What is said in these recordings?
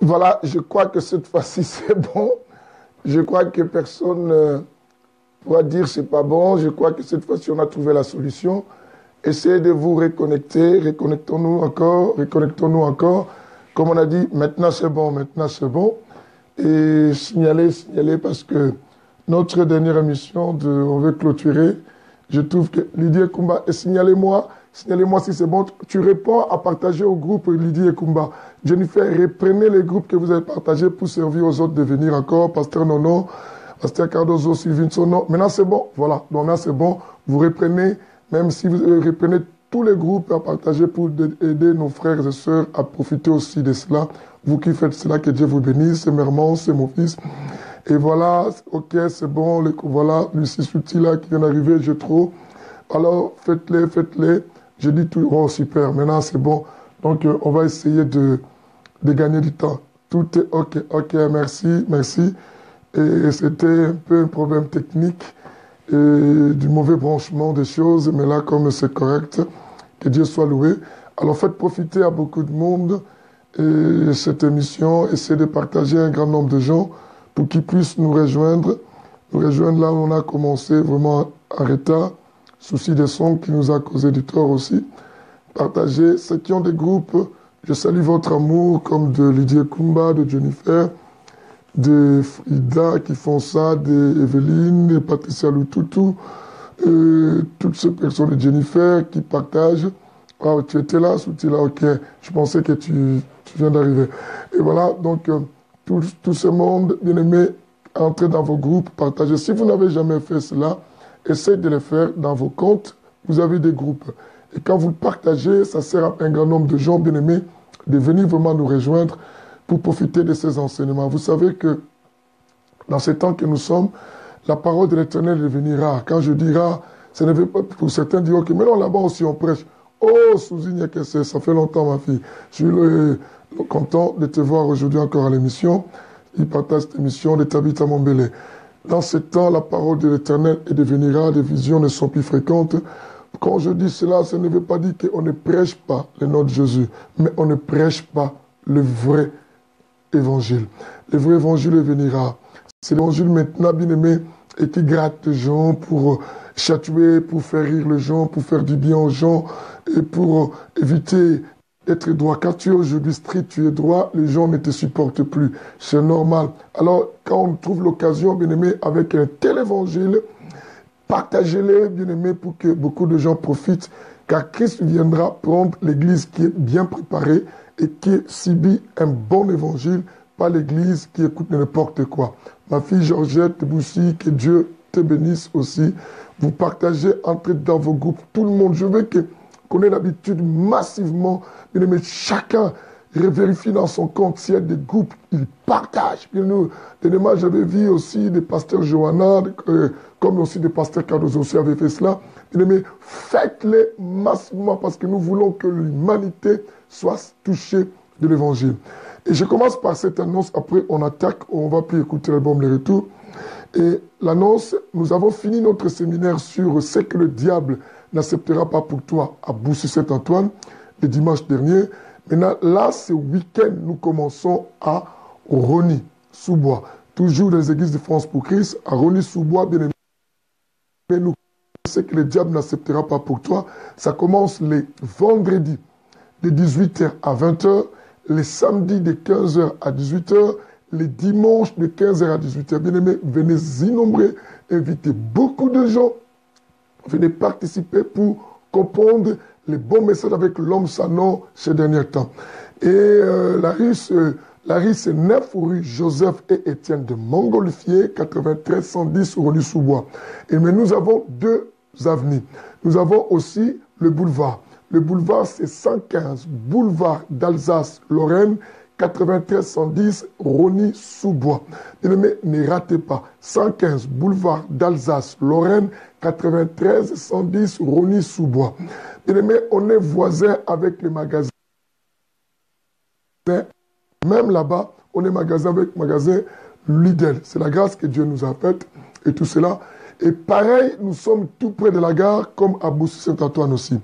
Voilà, je crois que cette fois-ci c'est bon. Je crois que personne ne pourra dire c'est pas bon. Je crois que cette fois-ci on a trouvé la solution. Essayez de vous reconnecter. Reconnectons-nous encore. Reconnectons-nous encore. Comme on a dit, maintenant c'est bon, maintenant c'est bon. Et signaler parce que notre dernière émission, on veut clôturer. Je trouve que Lydie Ekumba, et signalez-moi si c'est bon. Tu réponds à partager au groupe Lydie Ekumba. Jennifer, reprenez les groupes que vous avez partagés pour servir aux autres de venir encore. Pasteur Nono, Pasteur Cardozo, Sylvine Sono. Maintenant c'est bon, voilà. Donc là c'est bon. Vous reprenez, même si vous reprenez tous les groupes à partager pour aider nos frères et sœurs à profiter aussi de cela. Vous qui faites cela, que Dieu vous bénisse. C'est Mermon, c'est mon fils. Et voilà, ok, c'est bon. Voilà, Lucie Souti là qui vient d'arriver, je trouve. Alors, faites-les, faites-les. Je dis tout, oh super, maintenant c'est bon. Donc, on va essayer de gagner du temps. Tout est ok, merci, merci. Et c'était un peu un problème technique, du mauvais branchement des choses, mais là, comme c'est correct, que Dieu soit loué. Alors, faites profiter à beaucoup de monde cette émission, essayez de partager un grand nombre de gens pour qu'ils puissent nous rejoindre là où on a commencé vraiment en retard. Souci des sons qui nous a causé du tort aussi. Partagez. Ceux qui ont des groupes, je salue votre amour, comme de Lydie Ekumba, de Jennifer, de Frida qui font ça, d'Evelyne, de Patricia Lututu, toutes ces personnes de Jennifer qui partagent. Ah, tu étais là, Souti là, ok. Je pensais que tu viens d'arriver. Et voilà, donc, tout ce monde, bien aimé, entrez dans vos groupes, partagez. Si vous n'avez jamais fait cela, essayez de le faire dans vos comptes. Vous avez des groupes. Et quand vous le partagez, ça sert à un grand nombre de gens, bien aimés, de venir vraiment nous rejoindre pour profiter de ces enseignements. Vous savez que dans ces temps que nous sommes, la parole de l'Éternel est devenue rare. Quand je dis rare, ça ne veut pas, pour certains dire, ok, mais non, là-bas aussi on prêche. Oh, Souzigne, ça fait longtemps, ma fille. Je suis content de te voir aujourd'hui encore à l'émission. Il partage cette émission de Tabitha Mombele. Dans ce temps, la parole de l'Éternel est devenue rare, les visions ne sont plus fréquentes. Quand je dis cela, ça ne veut pas dire qu'on ne prêche pas le nom de Jésus, mais on ne prêche pas le vrai évangile. Le vrai évangile est devenu rare. C'est l'évangile maintenant, bien aimé, et qui gratte les gens pour chatouer, pour faire rire les gens, pour faire du bien aux gens et pour éviter d'être droit. Quand tu es aujourd'hui strict, tu es droit, les gens ne te supportent plus. C'est normal. Alors, quand on trouve l'occasion, bien aimé, avec un tel évangile, partagez-le, bien aimé, pour que beaucoup de gens profitent, car Christ viendra prendre l'église qui est bien préparée et qui subit un bon évangile, pas l'église qui écoute n'importe quoi. Ma fille Georgette Boussi, que Dieu te bénisse aussi. Vous partagez, entrez dans vos groupes, tout le monde. Je veux qu'on ait l'habitude massivement, bien aimé, chacun vérifie dans son compte s'il y a des groupes, il partage. Dernièrement, j'avais vu aussi des pasteurs Johanna, comme aussi des pasteurs Cardozo aussi avaient fait cela. Bien aimé, faites-les massivement parce que nous voulons que l'humanité soit touchée de l'évangile. Et je commence par cette annonce, après on attaque, on va plus écouter l'album Le Retour. Et l'annonce, nous avons fini notre séminaire sur ce que le diable n'acceptera pas pour toi à Boussy-Saint-Antoine, le dimanche dernier. Maintenant, là, ce week-end, nous commençons à Rosny-sous-Bois. Toujours dans les églises de France pour Christ, à Rosny-sous-Bois, bien aimé. Mais nous, ce que le diable n'acceptera pas pour toi, ça commence les vendredis de 18h à 20h, les samedis de 15h à 18h, les dimanches de 15h à 18h. Bien aimé, venez innombrés, invitez beaucoup de gens, venez participer pour comprendre les bons messages avec l'homme sans nom ces derniers temps. Et la rue, c'est 9 rue Joseph et Étienne de Montgolfier, 93 110 Rosny-sous-Bois. Et mais nous avons deux avenues. Nous avons aussi le boulevard. Le boulevard, c'est 115 boulevard d'Alsace-Lorraine, 93 110 Rosny-sous-Bois. Mais ne ratez pas. 115 boulevard d'Alsace-Lorraine, 93 110 Rosny-sous-Bois. Mais on est voisins avec les magasins. Même là-bas, on est magasin avec magasin Lidl. C'est la grâce que Dieu nous a faite et tout cela. Et pareil, nous sommes tout près de la gare, comme à Boussy-Saint-Antoine aussi.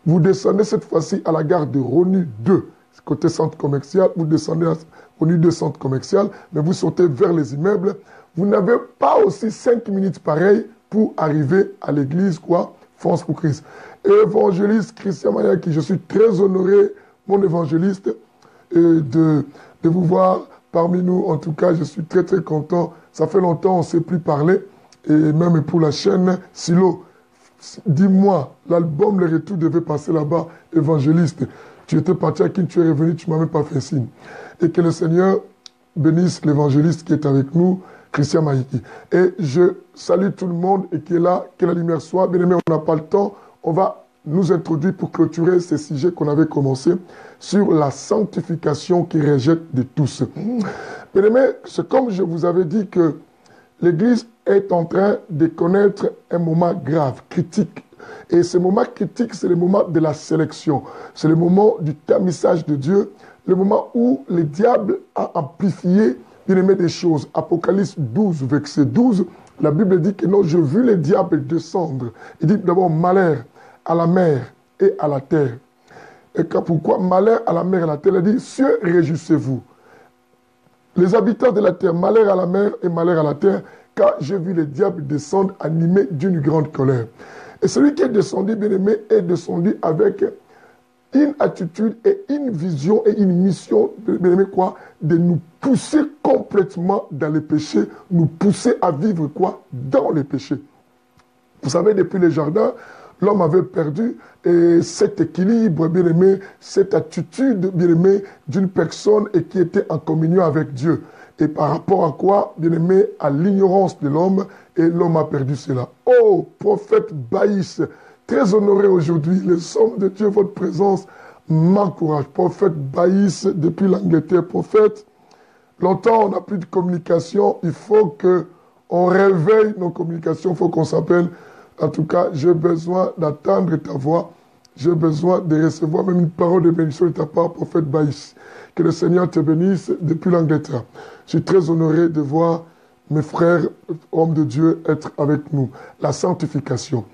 Vous descendez cette fois-ci à la gare de Rosny 2. côté centre commercial, vous descendez au niveau du centre commercial, mais vous sautez vers les immeubles. Vous n'avez pas aussi 5 minutes pareilles pour arriver à l'église, quoi, France pour Christ. Évangéliste Christian Mayaki, je suis très honoré, mon évangéliste, de vous voir parmi nous. En tout cas, je suis très très content. Ça fait longtemps, on ne s'est plus parlé. Et même pour la chaîne Silo, dis-moi, l'album Le Retour devait passer là-bas, évangéliste. Tu étais parti à qui tu es revenu, tu ne m'as même pas fait signe. Et que le Seigneur bénisse l'évangéliste qui est avec nous, Christian Mayaki. Et je salue tout le monde et qui est là, que la lumière soit. Bien aimé, on n'a pas le temps. On va nous introduire pour clôturer ces sujets qu'on avait commencé sur la sanctification qui rejette de tous. Bien aimé, c'est comme je vous avais dit que l'Église est en train de connaître un moment grave, critique. Et ce moment critique, c'est le moment de la sélection. C'est le moment du tamissage de Dieu, le moment où le diable a amplifié, bien aimé, des choses. Apocalypse 12, verset 12, la Bible dit que non, je vis le diable descendre. Il dit d'abord malheur à la mer et à la terre. Et pourquoi malheur à la mer et à la terre? Il dit, cieux, réjouissez-vous. Les habitants de la terre, malheur à la mer et malheur à la terre, car j'ai vu le diable descendre animé d'une grande colère. Et celui qui est descendu, bien-aimé, est descendu avec une attitude et une vision et une mission, bien-aimé, quoi? De nous pousser complètement dans les péchés, nous pousser à vivre quoi? Dans les péchés. Vous savez, depuis le jardin, l'homme avait perdu cet équilibre, bien-aimé, cette attitude, bien-aimé, d'une personne et qui était en communion avec Dieu. Et par rapport à quoi, bien-aimé, à l'ignorance de l'homme, et l'homme a perdu cela. Oh, prophète Baïs, très honoré aujourd'hui, les hommes de Dieu, votre présence m'encourage. Prophète Baïs, depuis l'Angleterre, prophète, longtemps on n'a plus de communication, il faut qu'on réveille nos communications, il faut qu'on s'appelle. En tout cas, j'ai besoin d'attendre ta voix. J'ai besoin de recevoir même une parole de bénédiction de ta part, prophète Baïs. Que le Seigneur te bénisse depuis l'Angleterre. Je suis très honoré de voir mes frères, hommes de Dieu, être avec nous. La sanctification.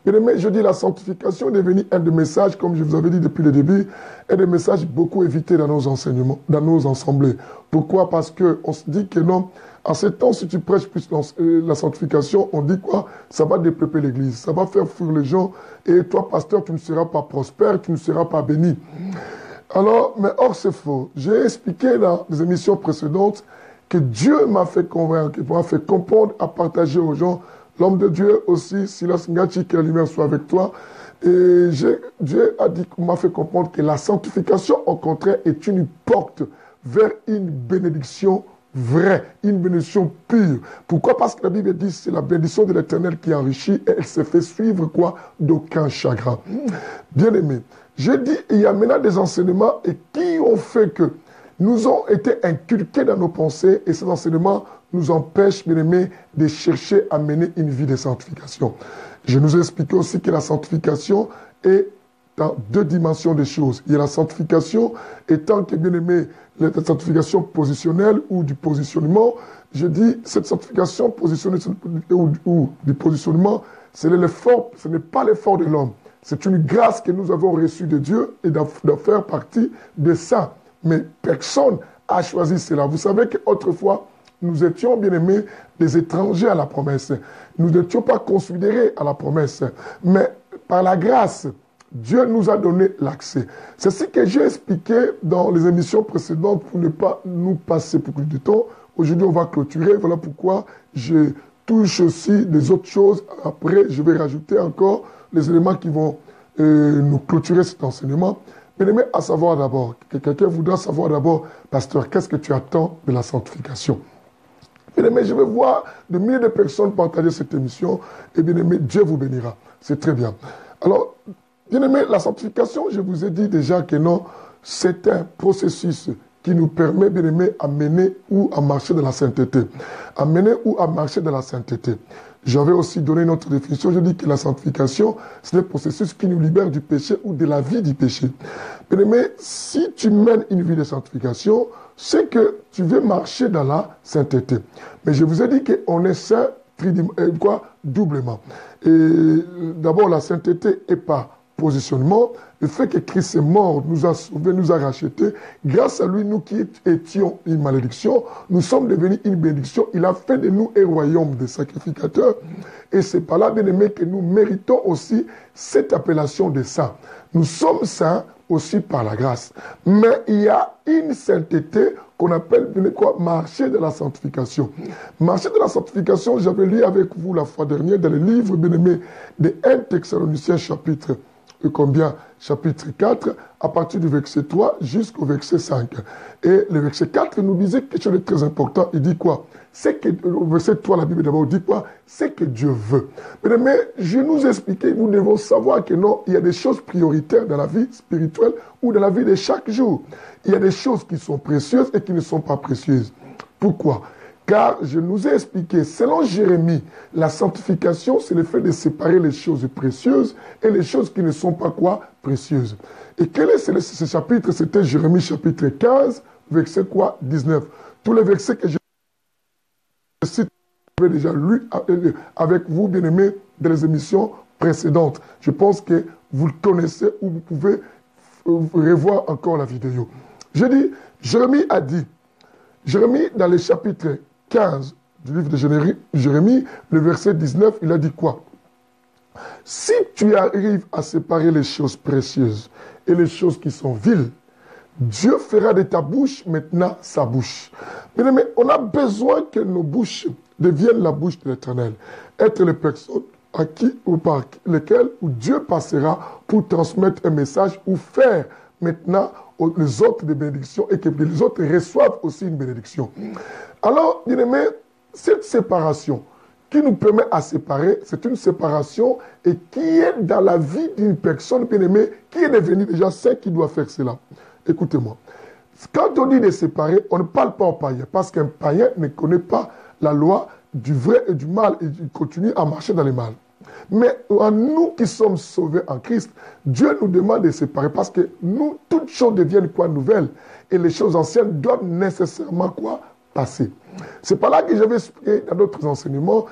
Bien aimé, je dis la sanctification est devenue un des messages, comme je vous avais dit depuis le début, un des messages beaucoup évités dans nos enseignements, dans nos assemblées. Pourquoi? Parce qu'on se dit que non, en ces temps, si tu prêches plus la sanctification, on dit quoi? Ça va développer l'Église, ça va faire fuir les gens, et toi, pasteur, tu ne seras pas prospère, tu ne seras pas béni. Alors, mais or, c'est faux. J'ai expliqué dans les émissions précédentes que Dieu m'a fait convaincre, m'a fait comprendre, à partager aux gens. L'homme de Dieu aussi, Silas Ngachi, que la lumière soit avec toi. Et Dieu m'a fait comprendre que la sanctification, au contraire, est une porte vers une bénédiction vraie, une bénédiction pure. Pourquoi? Parce que la Bible dit que c'est la bénédiction de l'Éternel qui enrichit et elle se fait suivre quoi? D'aucun chagrin. Bien aimé, je dis, il y a maintenant des enseignements et qui ont fait que nous ont été inculqués dans nos pensées et ces enseignements nous empêchent, bien aimés, de chercher à mener une vie de sanctification. Je nous ai expliqué aussi que la sanctification est dans deux dimensions des choses. Il y a la sanctification étant que, bien aimé, la sanctification positionnelle ou du positionnement. Je dis, cette sanctification positionnelle ou du positionnement, c'est l'effort, ce n'est pas l'effort de l'homme. C'est une grâce que nous avons reçue de Dieu et d'en faire partie de ça. Mais personne n'a choisi cela. Vous savez qu'autrefois, nous étions, bien aimés, des étrangers à la promesse. Nous n'étions pas considérés à la promesse. Mais par la grâce, Dieu nous a donné l'accès. C'est ce que j'ai expliqué dans les émissions précédentes pour ne pas nous passer pour plus de temps. Aujourd'hui, on va clôturer. Voilà pourquoi je touche aussi des autres choses. Après, je vais rajouter encore les éléments qui vont nous clôturer cet enseignement. Bien aimé, à savoir d'abord, que quelqu'un voudra savoir d'abord, pasteur, qu'est-ce que tu attends de la sanctification? Bien aimé, je vais voir des milliers de personnes partager cette émission et bien aimé, Dieu vous bénira. C'est très bien. Alors, bien aimé, la sanctification, je vous ai dit déjà que non, c'est un processus qui nous permet, bien aimé, à mener ou à marcher dans la sainteté. À mener ou à marcher dans la sainteté. J'avais aussi donné une autre définition. Je dis que la sanctification, c'est le processus qui nous libère du péché ou de la vie du péché. Bien aimé, si tu mènes une vie de sanctification, c'est que tu veux marcher dans la sainteté. Mais je vous ai dit qu'on est saint doublement. Et d'abord, la sainteté est pas positionnement, le fait que Christ est mort, nous a sauvés, nous a rachetés. Grâce à lui, nous qui étions une malédiction, nous sommes devenus une bénédiction. Il a fait de nous un royaume de sacrificateurs. Et c'est par là, bien aimé, que nous méritons aussi cette appellation de saints. Nous sommes saints aussi par la grâce. Mais il y a une sainteté qu'on appelle quoi, marcher de la sanctification. Marcher de la sanctification, j'avais lu avec vous la fois dernière dans le livre, bien aimé, de 1 Thessaloniciens chapitre combien? Chapitre 4, à partir du verset 3 jusqu'au verset 5. Et le verset 4 nous disait quelque chose de très important. Il dit quoi? C'est que, au verset 3, la Bible d'abord dit quoi? C'est que Dieu veut. Mais je nous expliquais, nous devons savoir que non, il y a des choses prioritaires dans la vie spirituelle ou dans la vie de chaque jour. Il y a des choses qui sont précieuses et qui ne sont pas précieuses. Pourquoi? Car je nous ai expliqué, selon Jérémie, la sanctification, c'est le fait de séparer les choses précieuses et les choses qui ne sont pas quoi? Précieuses. Et quel est ce chapitre? C'était Jérémie chapitre 15, verset quoi? 19. Tous les versets que je cite, j'avais déjà lu avec vous, bien-aimés, dans les émissions précédentes. Je pense que vous le connaissez ou vous pouvez revoir encore la vidéo. Je dis, Jérémie a dit, Jérémie, dans le chapitre 15 du livre de Jérémie, le verset 19, il a dit quoi? Si tu arrives à séparer les choses précieuses et les choses qui sont viles, Dieu fera de ta bouche maintenant sa bouche. Mais on a besoin que nos bouches deviennent la bouche de l'Éternel. Être les personnes à qui ou par lesquelles où Dieu passera pour transmettre un message ou faire maintenant les autres des bénédictions et que les autres reçoivent aussi une bénédiction. Alors, bien aimé, cette séparation qui nous permet à séparer, c'est une séparation et qui est dans la vie d'une personne, bien aimée, qui est devenue déjà saint qui doit faire cela. Écoutez-moi. Quand on dit de séparer, on ne parle pas au païen, parce qu'un païen ne connaît pas la loi du vrai et du mal et il continue à marcher dans le mal. Mais à nous qui sommes sauvés en Christ, Dieu nous demande de séparer parce que nous, toutes choses deviennent quoi nouvelles et les choses anciennes doivent nécessairement quoi passer. C'est par là que j'avais expliqué dans d'autres enseignements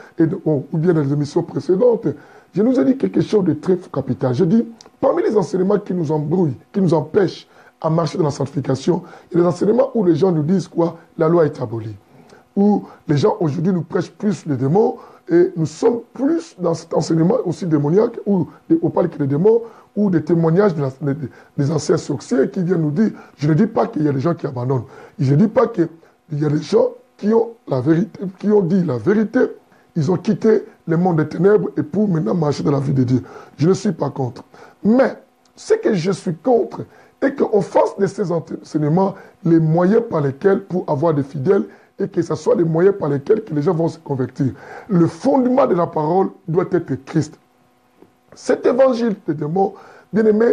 ou bien dans les émissions précédentes. Je nous ai dit quelque chose de très capital. Je dis, parmi les enseignements qui nous embrouillent, qui nous empêchent à marcher dans la sanctification, il y a des enseignements où les gens nous disent quoi? La loi est abolie. Où les gens aujourd'hui nous prêchent plus les démons et nous sommes plus dans cet enseignement aussi démoniaque où on parle que des démons ou des témoignages des anciens sorciers qui viennent nous dire, je ne dis pas qu'il y a des gens qui abandonnent, je ne dis pas qu'il y a des gens qui ont la vérité, qui ont dit la vérité, ils ont quitté le monde des ténèbres et pour maintenant marcher dans la vie de Dieu. Je ne suis pas contre. Mais ce que je suis contre est qu'on fasse de ces enseignements les moyens par lesquels pour avoir des fidèles et que ce soit les moyens par lesquels que les gens vont se convertir. Le fondement de la parole doit être Christ. Cet évangile des démons, bien aimé,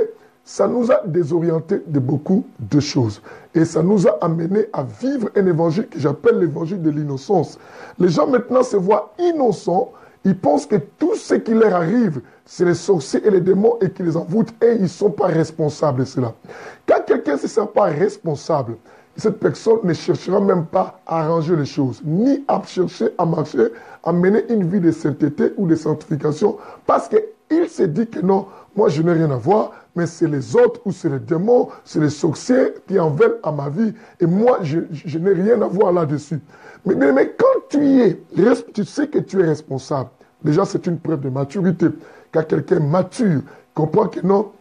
ça nous a désorienté de beaucoup de choses. Et ça nous a amené à vivre un évangile que j'appelle l'évangile de l'innocence. Les gens maintenant se voient innocents. Ils pensent que tout ce qui leur arrive, c'est les sorciers et les démons et qui les envoûtent et ils ne sont pas responsables de cela. Quand quelqu'un ne se sent pas responsable, cette personne ne cherchera même pas à arranger les choses, ni à chercher à marcher, à mener une vie de sainteté ou de sanctification, parce qu'il se dit que non, moi je n'ai rien à voir, mais c'est les autres ou c'est les démons, c'est les sorciers qui en veulent à ma vie, et moi je n'ai rien à voir là-dessus. Mais quand tu sais que tu es responsable, déjà c'est une preuve de maturité. Quand quelqu'un mature, comprend que non,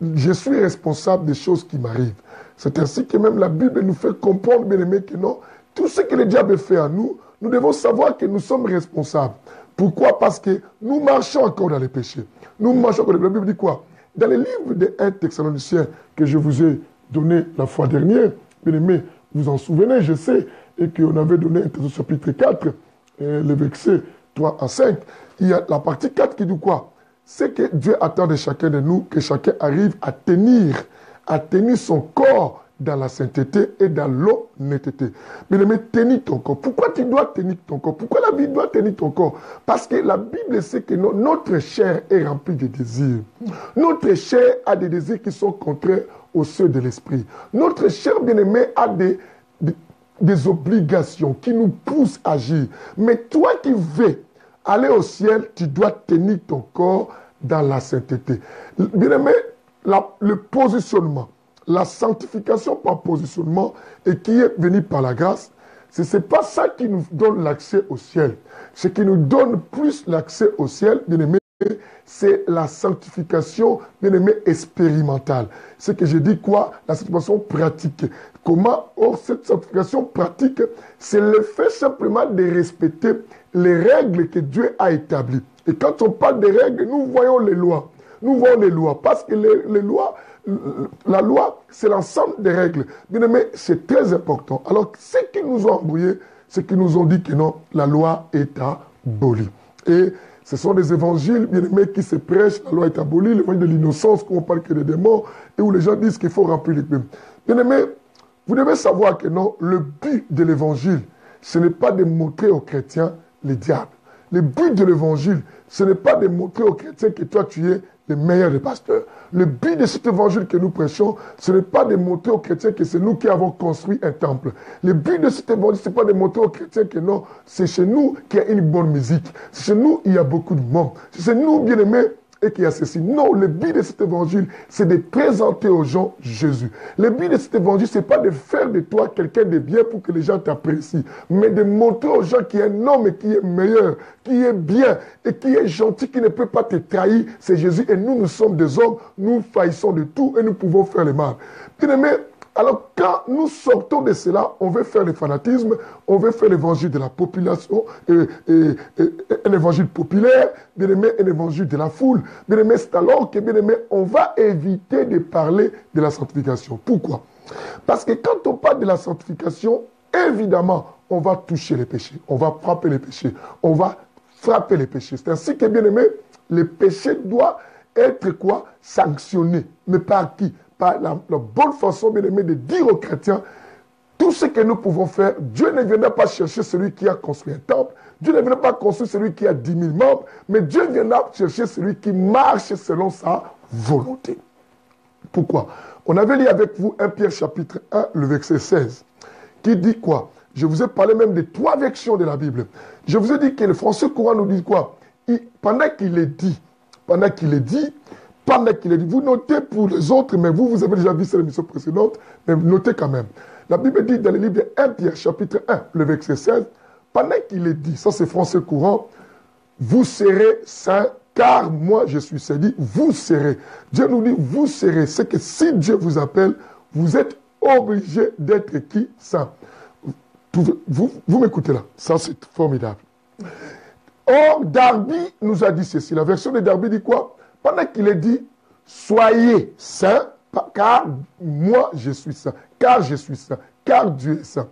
je suis responsable des choses qui m'arrivent. C'est ainsi que même la Bible nous fait comprendre, bien aimé, que non, tout ce que le diable fait à nous, nous devons savoir que nous sommes responsables. Pourquoi? Parce que nous marchons encore dans les péchés. Nous marchons encore dans les péchés. La Bible dit quoi? Dans les livres de 1 Thessaloniciens que je vous ai donné la fois dernière, bien aimé, vous en souvenez, je sais, et qu'on avait donné 1 Thessaloniciens chapitre 4, les versets 3 à 5, il y a la partie 4 qui dit quoi? C'est que Dieu attend de chacun de nous que chacun arrive à tenir son corps dans la sainteté et dans l'honnêteté. Mais tenir ton corps. Pourquoi tu dois tenir ton corps? Pourquoi la Bible doit tenir ton corps? Parce que la Bible sait que notre chair est remplie de désirs. Notre chair a des désirs qui sont contraires aux ceux de l'esprit. Notre chair, bien-aimée, a des obligations qui nous poussent à agir. Mais toi qui veux aller au ciel, tu dois tenir ton corps dans la sainteté. Bien-aimé, le positionnement, la sanctification par positionnement et qui est venu par la grâce, ce n'est pas ça qui nous donne l'accès au ciel. Ce qui nous donne plus l'accès au ciel, bien-aimé, c'est la sanctification, bien-aimé, expérimentale. Ce que j'ai dit quoi? La sanctification pratique. Comment? Or, cette sanctification pratique, c'est le fait simplement de respecter les règles que Dieu a établies. Et quand on parle des règles, nous voyons les lois. Nous voyons les lois. Parce que les lois, la loi, c'est l'ensemble des règles. Bien aimé, c'est très important. Alors, ceux qui nous ont embrouillés, ceux qui nous ont dit que non, la loi est abolie. Et ce sont des évangiles, bien aimés, qui se prêchent, la loi est abolie, l'évangile de l'innocence, où on parle que des démons, et où les gens disent qu'il faut remplir les plumes. Bien aimés, vous devez savoir que non, le but de l'évangile, ce n'est pas de montrer aux chrétiens les diables. Le but de l'évangile, ce n'est pas de montrer aux chrétiens que toi, tu es le meilleur des pasteurs. Le but de cet évangile que nous prêchons, ce n'est pas de montrer aux chrétiens que c'est nous qui avons construit un temple. Le but de cet évangile, ce n'est pas de montrer aux chrétiens que non, c'est chez nous qu'il y a une bonne musique. C'est chez nous, il y a beaucoup de monde. C'est chez nous, bien aimés, et qu'il y a ceci. Non, le but de cet évangile, c'est de présenter aux gens Jésus. Le but de cet évangile, ce n'est pas de faire de toi quelqu'un de bien pour que les gens t'apprécient, mais de montrer aux gens qu'il y a un homme qui est meilleur, qui est bien et qui est gentil, qui ne peut pas te trahir. C'est Jésus. Et nous, nous sommes des hommes, nous faillissons de tout et nous pouvons faire le mal. Bien-aimé, alors quand nous sortons de cela, on veut faire le fanatisme, on veut faire l'évangile de la population, un évangile populaire, bien aimé, un évangile de la foule. Bien aimé, c'est alors que, bien aimé, on va éviter de parler de la sanctification. Pourquoi? Parce que quand on parle de la sanctification, évidemment, on va toucher les péchés, on va frapper les péchés, on va frapper les péchés. C'est ainsi que, bien aimé, le péché doit être quoi? Sanctionné. Mais par qui? Par la bonne façon, bien aimé, de dire aux chrétiens, tout ce que nous pouvons faire, Dieu ne viendra pas chercher celui qui a construit un temple, Dieu ne viendra pas construire celui qui a 10 000 membres, mais Dieu viendra chercher celui qui marche selon sa volonté. Pourquoi? On avait lu avec vous 1 Pierre chapitre 1, le verset 16, qui dit quoi? Je vous ai parlé même des 3 versions de la Bible. Je vous ai dit que le français courant nous dit quoi? Pendant qu'il est dit, vous notez pour les autres, mais vous avez déjà vu cette émission précédente, mais notez quand même. La Bible dit dans le livre de 1 Pierre, chapitre 1, le verset 16, pendant qu'il est dit, ça c'est français courant, vous serez saints, car moi je suis saint. Dit, vous serez. Dieu nous dit, vous serez. C'est que si Dieu vous appelle, vous êtes obligé d'être qui? Saint. Vous m'écoutez là, ça c'est formidable. Or, Darby nous a dit ceci. La version de Darby dit quoi? Pendant qu'il est dit, soyez saints, car moi je suis saint, car je suis saint, car Dieu est saint.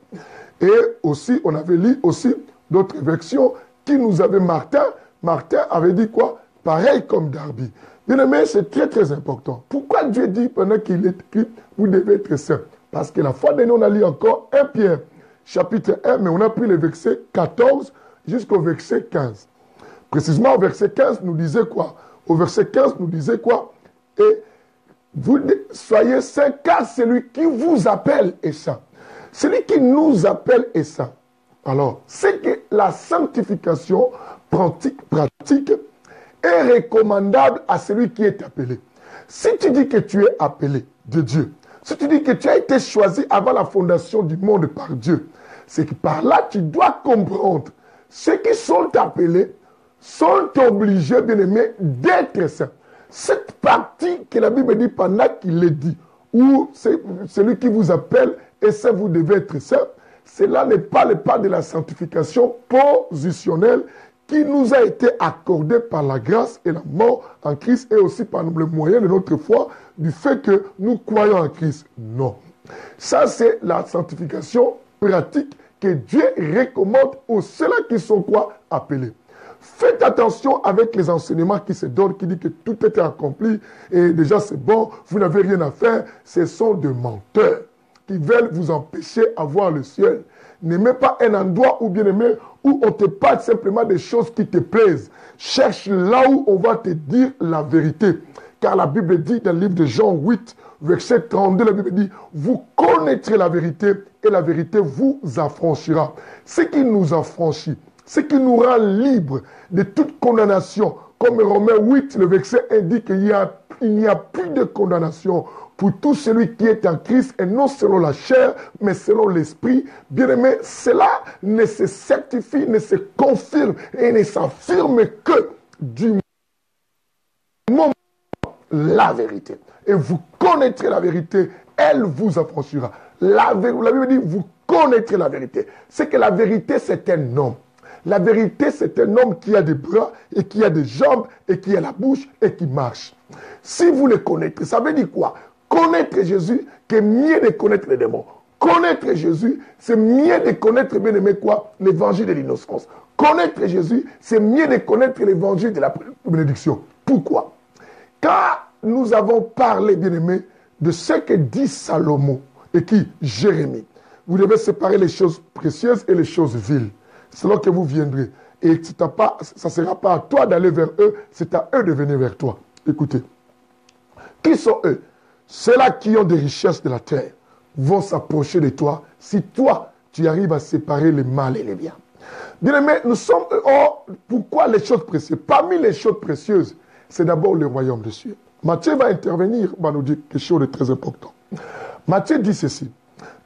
Et aussi, on avait lu aussi d'autres versions qui nous avaient Martin. Martin avait dit quoi? Pareil comme Darby. Bien aimé, c'est très très important. Pourquoi Dieu dit pendant qu'il est écrit, vous devez être saint? Parce que la fois dernière, on a lu encore 1 Pierre, chapitre 1, mais on a pris le verset 14 jusqu'au verset 15. Précisément, au verset 15, nous disait quoi? Au verset 15, nous disait quoi? Et vous soyez saints, car celui qui vous appelle est saint. Celui qui nous appelle est saint. Alors, c'est que la sanctification pratique est recommandable à celui qui est appelé. Si tu dis que tu es appelé de Dieu, si tu dis que tu as été choisi avant la fondation du monde par Dieu, c'est que par là, tu dois comprendre ceux qui sont appelés sont obligés, bien aimés, d'être saints. Cette partie que la Bible dit pendant qu'il est dit, où celui qui vous appelle et saint, vous devez être saint, cela n'est pas le pas de la sanctification positionnelle qui nous a été accordée par la grâce et la mort en Christ et aussi par le moyen de notre foi du fait que nous croyons en Christ. Non. Ça, c'est la sanctification pratique que Dieu recommande aux ceux-là qui sont quoi? Appelés. Faites attention avec les enseignements qui se donnent, qui disent que tout était accompli et déjà c'est bon, vous n'avez rien à faire. Ce sont des menteurs qui veulent vous empêcher d'avoir le ciel. N'aimez pas un endroit où, bien aimé, où on te parle simplement des choses qui te plaisent. Cherche là où on va te dire la vérité. Car la Bible dit dans le livre de Jean 8, verset 32, la Bible dit, vous connaîtrez la vérité et la vérité vous affranchira. Ce qui nous affranchit, ce qui nous rend libres de toute condamnation comme Romains 8, le verset indique qu'il n'y a plus de condamnation pour tout celui qui est en Christ, et non selon la chair, mais selon l'esprit. Bien-aimé, cela ne se certifie, ne se confirme et ne s'affirme que du moment la vérité. Et vous connaîtrez la vérité, elle vous affranchira. La Bible dit, vous connaîtrez la vérité. C'est que la vérité, c'est un homme. La vérité, c'est un homme qui a des bras et qui a des jambes et qui a la bouche et qui marche. Si vous le connaîtrez, ça veut dire quoi? Connaître Jésus, c'est mieux de connaître les démons. Connaître Jésus, c'est mieux de connaître, bien aimé, quoi? L'évangile de l'innocence. Connaître Jésus, c'est mieux de connaître l'évangile de la bénédiction. Pourquoi? Car nous avons parlé, bien aimé, de ce que dit Salomon et qui Jérémie. Vous devez séparer les choses précieuses et les choses viles. C'est là que vous viendrez. Et ça ne sera pas à toi d'aller vers eux, c'est à eux de venir vers toi. Écoutez. Qui sont eux? Ceux-là qui ont des richesses de la terre vont s'approcher de toi si toi, tu arrives à séparer le mal et le bien. Bien-aimés, nous sommes... pourquoi les choses précieuses? Parmi les choses précieuses, c'est d'abord le royaume de Dieu. Matthieu va intervenir, va nous dire quelque chose de très important. Matthieu dit ceci.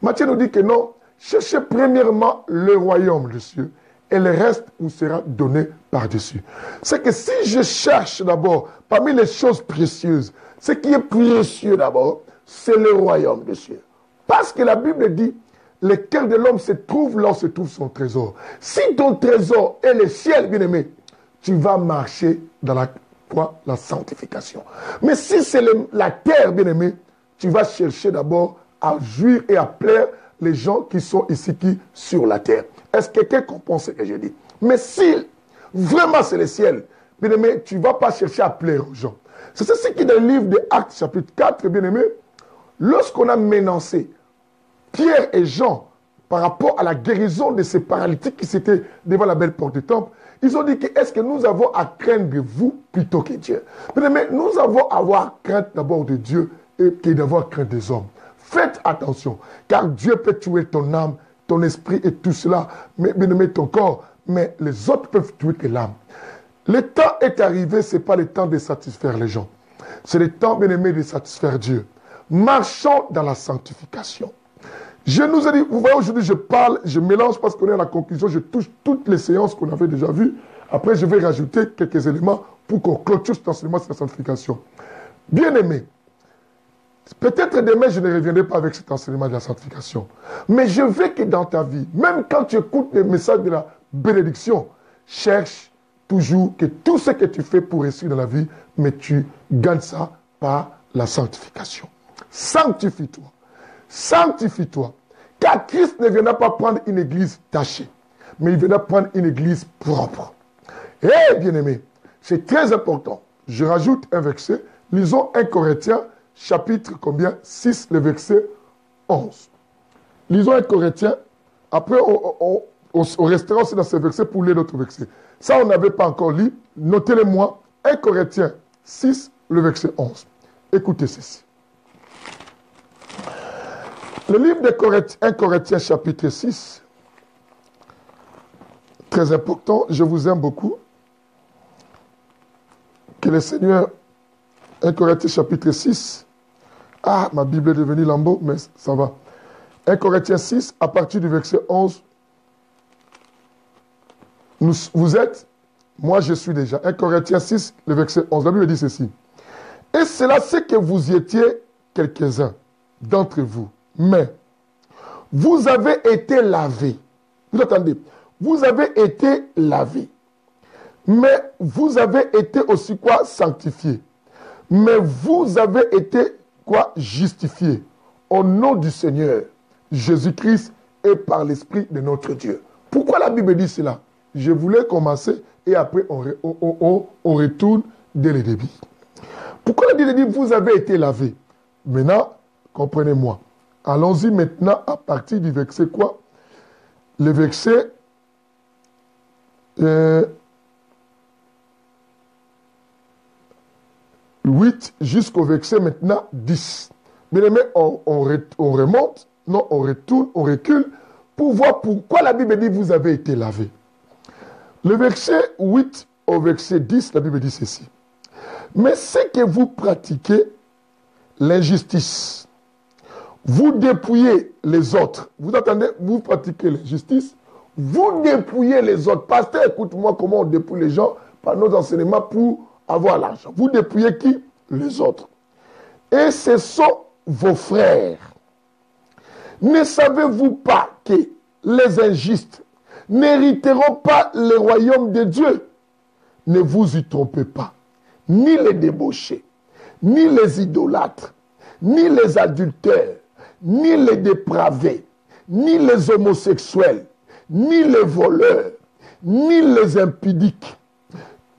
Matthieu nous dit que non, cherchez premièrement le royaume de Dieu et le reste vous sera donné par-dessus. C'est que si je cherche d'abord, parmi les choses précieuses, ce qui est précieux d'abord, c'est le royaume de Dieu. Parce que la Bible dit, le cœur de l'homme se trouve là où se trouve son trésor. Si ton trésor est le ciel, bien-aimé, tu vas marcher dans la sanctification. Mais si c'est la terre, bien-aimé, tu vas chercher d'abord à jouir et à plaire les gens qui sont ici, sur la terre. Est-ce que quelqu'un comprend ce que je dis? Mais si vraiment c'est le ciel, bien-aimé, tu ne vas pas chercher à plaire aux gens. C'est ce qui est dans le livre de Actes, chapitre 4, bien-aimé, lorsqu'on a menacé Pierre et Jean par rapport à la guérison de ces paralytiques qui s'étaient devant la belle porte du temple, ils ont dit que est-ce que nous avons à craindre de vous plutôt que Dieu? Mais nous avons à avoir crainte d'abord de Dieu et d'avoir crainte des hommes. Faites attention, car Dieu peut tuer ton âme, ton esprit et tout cela, mais ton corps, mais les autres peuvent tuer que l'âme. Le temps est arrivé, ce n'est pas le temps de satisfaire les gens. C'est le temps, bien-aimé, de satisfaire Dieu. Marchons dans la sanctification. Je nous ai dit, vous voyez, aujourd'hui, je parle, je mélange parce qu'on est à la conclusion, je touche toutes les séances qu'on avait déjà vues. Après, je vais rajouter quelques éléments pour qu'on clôture cet enseignement sur la sanctification. Bien-aimé, peut-être demain, je ne reviendrai pas avec cet enseignement de la sanctification. Mais je veux que dans ta vie, même quand tu écoutes les messages de la bénédiction, cherche toujours que tout ce que tu fais pour réussir dans la vie, mais tu gagnes ça par la sanctification. Sanctifie-toi. Sanctifie-toi. Car Christ ne viendra pas prendre une église tachée, mais il viendra prendre une église propre. Eh bien-aimé, c'est très important. Je rajoute un verset. Lisons 1 Corinthiens, chapitre combien? 6, le verset 11. Lisons 1 Corinthiens. Après, on restera aussi dans ce verset pour lire d'autres versets. Ça, on n'avait pas encore lu. Notez-le-moi. 1 Corinthiens 6, le verset 11. Écoutez ceci. Le livre de 1 Corinthiens, chapitre 6, très important, je vous aime beaucoup. Que le Seigneur, 1 Corinthiens, chapitre 6, ah, ma Bible est devenue lambeau, mais ça va. 1 Corinthiens 6, à partir du verset 11, vous êtes, moi je suis déjà. 1 Corinthiens 6, le verset 11, la Bible dit ceci. Et cela, c'est que vous étiez quelques-uns d'entre vous. Mais vous avez été lavés. Vous attendez. Vous avez été lavés. Mais vous avez été aussi quoi? Sanctifiés. Mais vous avez été quoi? Justifiés. Au nom du Seigneur Jésus-Christ et par l'Esprit de notre Dieu. Pourquoi la Bible dit cela? Je voulais commencer et après on retourne dès le début. Pourquoi la Bible dit vous avez été lavés? Maintenant, comprenez-moi. Allons-y maintenant à partir du verset quoi? Le verset 8 jusqu'au verset maintenant 10. Mais on remonte, non, on retourne, on recule pour voir pourquoi la Bible dit vous avez été lavés. Le verset 8 au verset 10, la Bible dit ceci. Mais c'est que vous pratiquez l'injustice. Vous dépouillez les autres. Vous entendez? Vous pratiquez l'injustice. Vous dépouillez les autres. Pasteur, écoute-moi comment on dépouille les gens par nos enseignements pour avoir l'argent. Vous dépouillez qui? Les autres. Et ce sont vos frères. Ne savez-vous pas que les injustes n'hériteront pas le royaume de Dieu? Ne vous y trompez pas. Ni les débauchés, ni les idolâtres, ni les adultères, ni les dépravés, ni les homosexuels, ni les voleurs, ni les impudiques,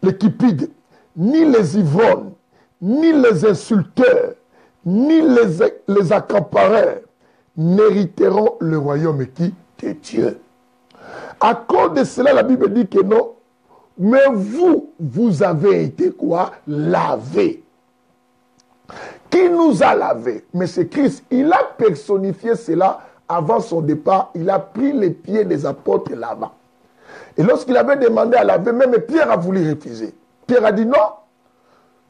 les cupides, ni les ivrognes, ni les insulteurs, ni les accapareurs n'hériteront le royaume qui? De Dieu. À cause de cela, la Bible dit que non, mais vous avez été quoi? Lavés. Qui nous a lavés? Mais c'est Christ. Il a personnifié cela avant son départ. Il a pris les pieds des apôtres là-bas. Et lorsqu'il avait demandé à laver, même Pierre a voulu refuser. Pierre a dit non.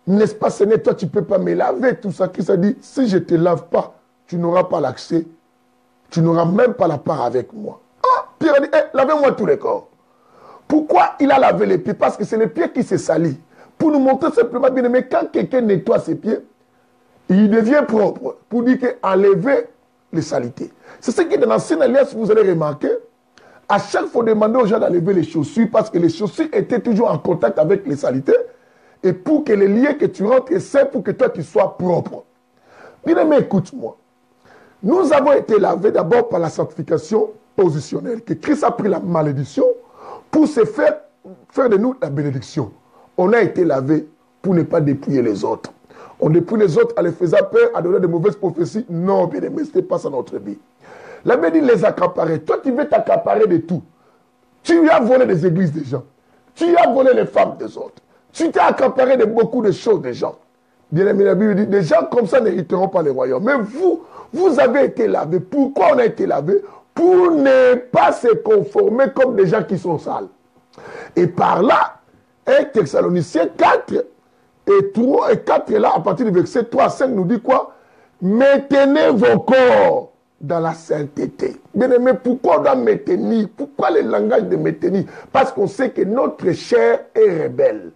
N'est-ce pas, Seigneur, toi tu ne peux pas me laver. Tout ça, Christ a dit, si je ne te lave pas, tu n'auras pas l'accès. Tu n'auras même pas la part avec moi. Ah, Pierre a dit, lavez-moi tous les corps. Pourquoi il a lavé les pieds? Parce que c'est les pieds qui se salissent. Pour nous montrer simplement, bien aimé, quand quelqu'un nettoie ses pieds, il devient propre. Pour dire qu'enlever les saletés. C'est ce qui, dans l'ancienne alliance, vous allez remarquer, à chaque fois, demander aux gens d'enlever les chaussures, parce que les chaussures étaient toujours en contact avec les saletés, et pour que les liens que tu rentres est sain, pour que toi, tu sois propre. Bien aimé, écoute-moi. Nous avons été lavés d'abord par la sanctification positionnelle, que Christ a pris la malédiction pour se faire de nous la bénédiction. On a été lavés pour ne pas dépouiller les autres. On dépouille les autres en les faisant peur, à donner de mauvaises prophéties. Non, bien aimé, ce n'est pas ça notre vie. La Bible dit les accaparer. Toi, tu veux t'accaparer de tout. Tu as volé des églises des gens. Tu as volé les femmes des autres. Tu t'es accaparé de beaucoup de choses des gens. Bien aimé, la Bible dit, des gens comme ça n'hériteront pas les royaumes. Mais vous avez été lavés. Pourquoi on a été lavés? Pour ne pas se conformer comme des gens qui sont sales. Et par là, 1 Thessaloniciens 4 et 3 et 4 là, à partir du verset 3 à 5, nous dit quoi? Maintenez vos corps dans la sainteté. Bien aimé, pourquoi on doit maintenir? Pourquoi le langage de maintenir? Parce qu'on sait que notre chair est rebelle.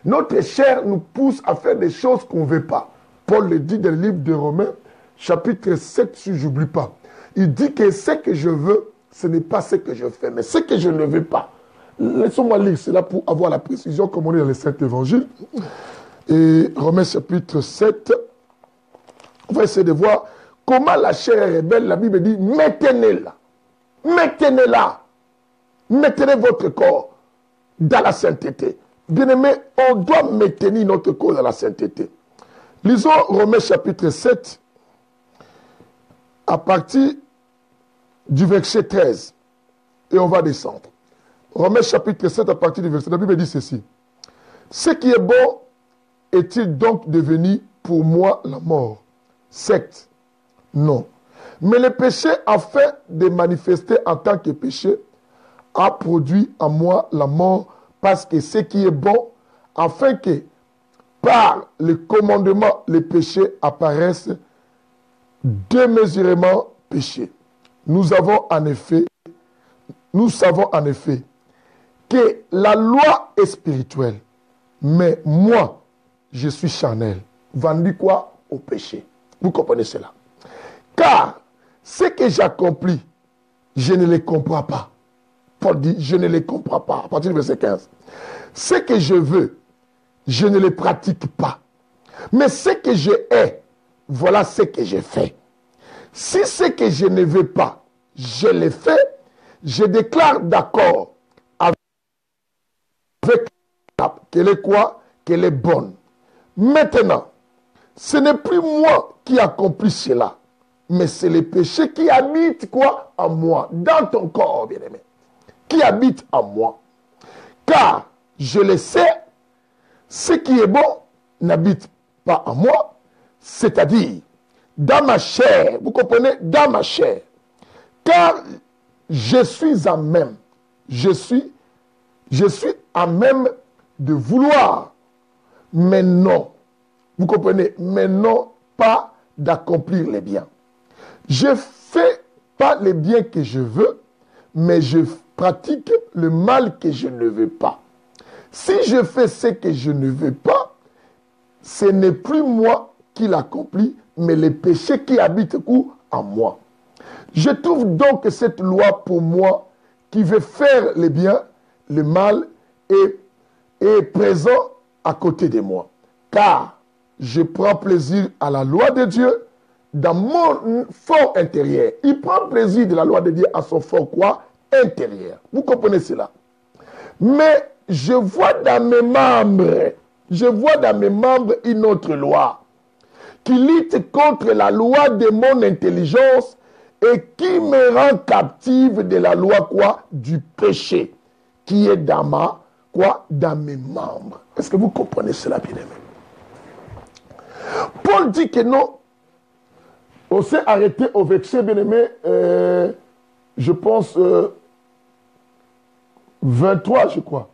Notre chair nous pousse à faire des choses qu'on ne veut pas. Paul le dit dans le livre de Romains, chapitre 7, si je n'oublie pas. Il dit que ce que je veux, ce n'est pas ce que je fais, mais ce que je ne veux pas. Laissons-moi lire cela pour avoir la précision, comme on est dans les Saints Évangiles. Et Romains chapitre 7, on va essayer de voir comment la chair est rebelle. La Bible dit, maintenez-la. Maintenez-la. Maintenez votre corps dans la sainteté. Bien-aimé, on doit maintenir notre corps dans la sainteté. Lisons Romains chapitre 7, à partir du verset 13. Et on va descendre. Romains chapitre 7, à partir du verset. La Bible dit ceci. Ce qui est bon est-il donc devenu pour moi la mort? Secte? Non. Mais le péché, afin de manifester en tant que péché, a produit en moi la mort, parce que ce qui est bon, afin que par le commandement, les péchés apparaissent démesurément péchés. Nous savons en effet que la loi est spirituelle, mais moi, je suis charnel. Vendu quoi? Au péché. Vous comprenez cela? Car ce que j'accomplis, je ne les comprends pas. Paul dit, je ne les comprends pas. À partir du verset 15. Ce que je veux, je ne les pratique pas. Mais ce que je hais, voilà ce que je fais. Si ce que je ne veux pas, je le fais, je déclare d'accord avec qu'elle est quoi? Qu'elle est bonne. Maintenant, ce n'est plus moi qui accomplis cela, mais c'est le péché qui habite quoi? En moi, dans ton corps, bien-aimé, qui habite en moi. Car je le sais, ce qui est bon n'habite pas en moi, c'est-à-dire dans ma chair, vous comprenez, dans ma chair. Car je suis à même, je suis à même de vouloir, mais non. Vous comprenez? Mais non, pas d'accomplir les biens. Je fais pas les biens que je veux, mais je pratique le mal que je ne veux pas. Si je fais ce que je ne veux pas, ce n'est plus moi qui l'accomplis, mais les péchés qui habitent en moi. Je trouve donc que cette loi pour moi, qui veut faire les biens, le mal est présent à côté de moi. Car je prends plaisir à la loi de Dieu dans mon fort intérieur. Il prend plaisir de la loi de Dieu à son fort quoi? Intérieur. Vous comprenez cela? Mais je vois dans mes membres une autre loi qui lutte contre la loi de mon intelligence et qui me rend captive de la loi quoi? Du péché qui est dans dans mes membres. Est-ce que vous comprenez cela, bien-aimé? Paul dit que non. On s'est arrêté au verset, bien-aimé, je pense 23, je crois.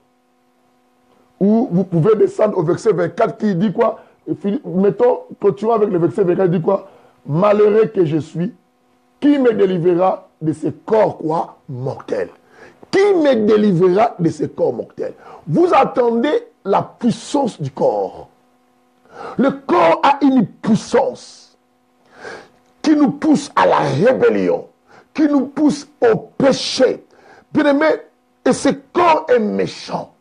Ou vous pouvez descendre au verset 24 qui dit quoi? Mettons, continuons avec le verset 24, il dit quoi? Malheureux que je suis, qui me délivrera de ce corps quoi? Mortel. Qui me délivrera de ce corps mortel? Vous entendez la puissance du corps. Le corps a une puissance qui nous pousse à la rébellion, qui nous pousse au péché. Bien aimé, et ce corps est méchant.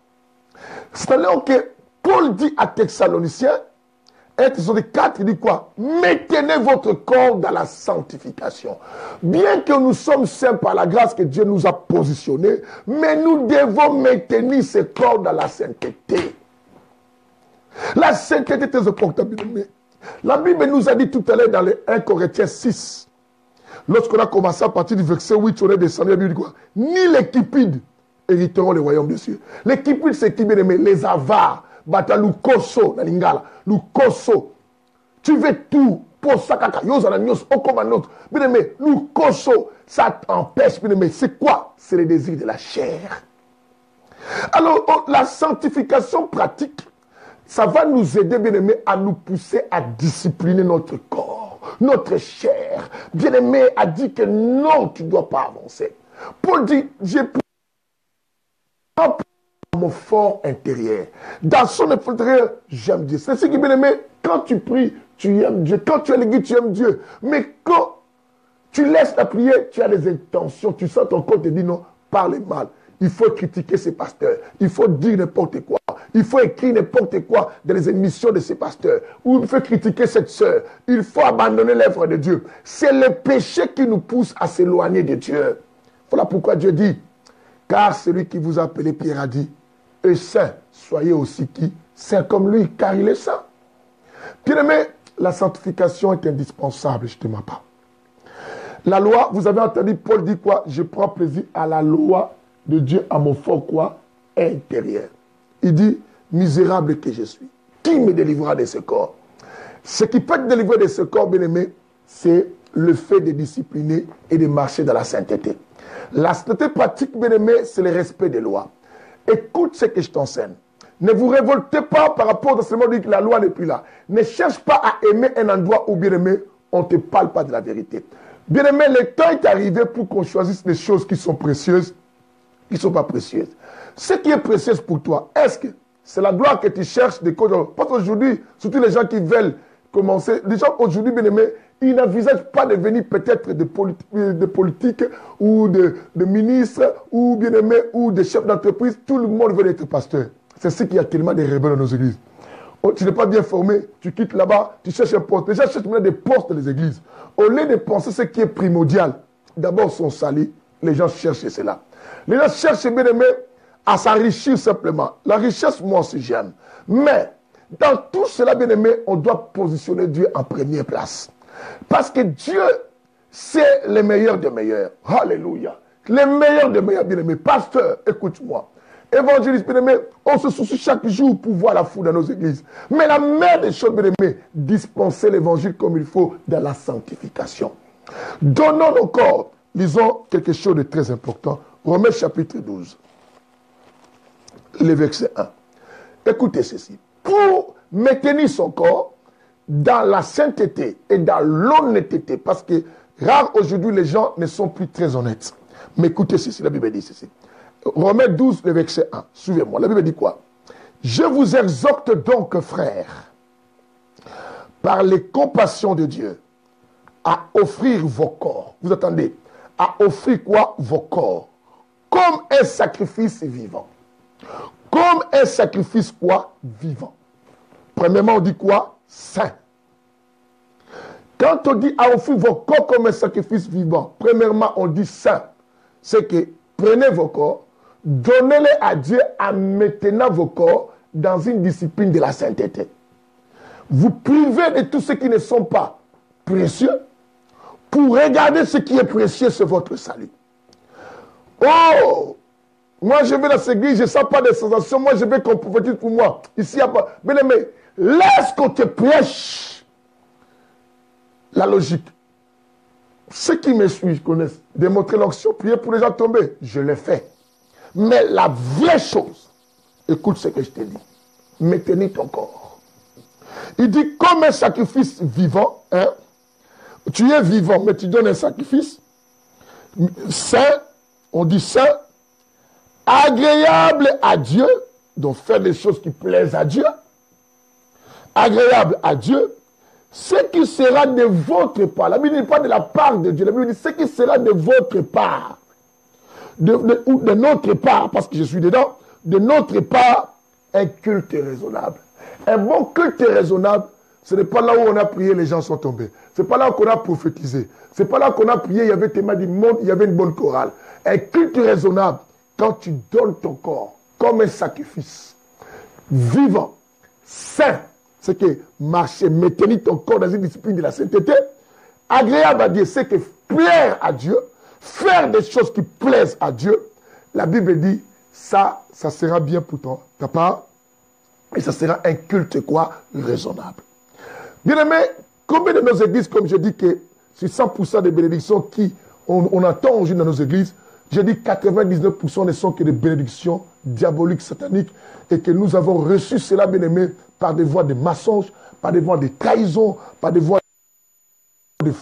C'est-à-dire que Paul dit à Thessaloniciens, 1 Thessaloniciens 4, il dit quoi? Maintenez votre corps dans la sanctification. Bien que nous sommes saints par la grâce que Dieu nous a positionnés, mais nous devons maintenir ce corps dans la sainteté. La sainteté est très importante. La Bible nous a dit tout à l'heure dans le 1 Corinthiens 6, lorsqu'on a commencé à partir du verset 8, on est descendu, la Bible dit quoi? Ni les cupides hériteront le royaume des cieux. Les cupides, c'est qui, bien aimé? Les avares. Batalu koso, na lingala. Lu koso. Tu veux tout. Pour ça, kaka, yosa na nyos, okoma notre. Bien aimé, lu koso, ça t'empêche, bien aimé. C'est quoi? C'est le désir de la chair. Alors, la sanctification pratique, ça va nous aider, bien aimé, à nous pousser à discipliner notre corps, notre chair. Bien aimé a dit que non, tu ne dois pas avancer. Paul dit, j'ai pris mon fort intérieur. Dans son intérieur, j'aime Dieu. C'est ce qui, bien aimé, quand tu pries, tu aimes Dieu. Quand tu es à l'église, tu aimes Dieu. Mais quand tu laisses la prière, tu as des intentions, tu sens ton corps te dit non, parle mal. Il faut critiquer ces pasteurs. Il faut dire n'importe quoi. Il faut écrire n'importe quoi dans les émissions de ces pasteurs. Ou il faut critiquer cette sœur. Il faut abandonner l'œuvre de Dieu. C'est le péché qui nous pousse à s'éloigner de Dieu. Voilà pourquoi Dieu dit, car celui qui vous a appelé Pierre a dit, et saint, soyez aussi qui? Saint comme lui, car il est saint. Bien-aimé, la sanctification est indispensable, je ne te mens pas. La loi, vous avez entendu Paul dit quoi? Je prends plaisir à la loi de Dieu, à mon fort quoi? Intérieur. Il dit, misérable que je suis. Qui me délivrera de ce corps? Ce qui peut te délivrer de ce corps, bien-aimé, c'est le fait de discipliner et de marcher dans la sainteté. La sainteté pratique, bien-aimé, c'est le respect des lois. Écoute ce que je t'enseigne. Ne vous révoltez pas par rapport à ce moment que la loi n'est plus là. Ne cherche pas à aimer un endroit où, bien-aimé, on ne te parle pas de la vérité. Bien-aimé, le temps est arrivé pour qu'on choisisse les choses qui sont précieuses, qui ne sont pas précieuses. Ce qui est précieux pour toi, est-ce que c'est la gloire que tu cherches de quoi? Parce qu'aujourd'hui, surtout les gens qui veulent commencer, les gens aujourd'hui, bien aimés, ils n'envisagent pas de devenir peut-être de politiques ou de ministres ou bien aimés ou de chefs d'entreprise. Tout le monde veut être pasteur. C'est ce qu'il y a tellement de rebelles dans nos églises. Oh, tu n'es pas bien formé, tu quittes là-bas, tu cherches un poste. Les gens cherchent maintenant des postes dans les églises. Au lieu de penser ce qui est primordial, d'abord son salut, les gens cherchent cela. Les gens cherchent, bien aimés, à s'enrichir simplement. La richesse, moi aussi j'aime. Mais dans tout cela, bien aimé, on doit positionner Dieu en première place. Parce que Dieu, c'est le meilleur des meilleurs. Alléluia. Le meilleur des meilleurs, bien aimé. Pasteur, écoute-moi. Évangéliste, bien aimé, on se soucie chaque jour pour voir la foule dans nos églises. Mais la meilleure des choses, bien aimé, dispenser l'évangile comme il faut dans la sanctification. Donnons nos corps. Lisons quelque chose de très important. Romains chapitre 12. Le verset 1. Écoutez ceci. Pour maintenir son corps dans la sainteté et dans l'honnêteté, parce que rare aujourd'hui les gens ne sont plus très honnêtes. Mais écoutez ceci, la Bible dit ceci. Romains 12, le verset 1. Suivez-moi. La Bible dit quoi? Je vous exhorte donc, frères, par les compassions de Dieu, à offrir vos corps. Vous attendez? À offrir quoi? Vos corps. Comme un sacrifice vivant. Comme un sacrifice quoi? Vivant. Premièrement, on dit quoi? Saint. Quand on dit à offrir vos corps comme un sacrifice vivant, premièrement, on dit saint. C'est que prenez vos corps, donnez-les à Dieu en maintenant vos corps dans une discipline de la sainteté. Vous privez de tout ce qui ne sont pas précieux pour regarder ce qui est précieux, c'est votre salut. Oh! Moi, je vais dans cette église, je ne sens pas de sensations. Moi, je vais qu'on prophétise pour moi. Ici, il n'y a pas. Bien aimé, laisse qu'on te prêche la logique. Ceux qui me suivent connaissent. Démontrer l'onction, prier pour les gens tombés. Je l'ai fait. Mais la vraie chose, écoute ce que je te dis. Maintenir ton corps. Il dit comme un sacrifice vivant. Hein? Tu es vivant, mais tu donnes un sacrifice. Saint, on dit saint. Agréable à Dieu, donc faire des choses qui plaisent à Dieu, agréable à Dieu, ce qui sera de votre part. La Bible ne dit pas de la part de Dieu, la Bible dit ce qui sera de votre part, ou de notre part, parce que je suis dedans, de notre part, un culte raisonnable. Un bon culte raisonnable, ce n'est pas là où on a prié, les gens sont tombés. Ce n'est pas là qu'on a prophétisé. Ce n'est pas là qu'on a prié, il y avait tellement du monde, il y avait une bonne chorale. Un culte raisonnable, quand tu donnes ton corps comme un sacrifice vivant, saint, c'est que marcher, maintenir ton corps dans une discipline de la sainteté, agréable à Dieu, c'est que plaire à Dieu, faire des choses qui plaisent à Dieu, la Bible dit, ça sera bien pour toi, ta part, et ça sera un culte quoi? Raisonnable. Bien aimé, combien de nos églises, comme je dis que sur 100% des bénédictions on attend aujourd'hui dans nos églises, je dis 99% ne sont que des bénédictions diaboliques, sataniques, et que nous avons reçu cela, bien aimé, par des voies de mensonges, par des voies de trahison, par des voies de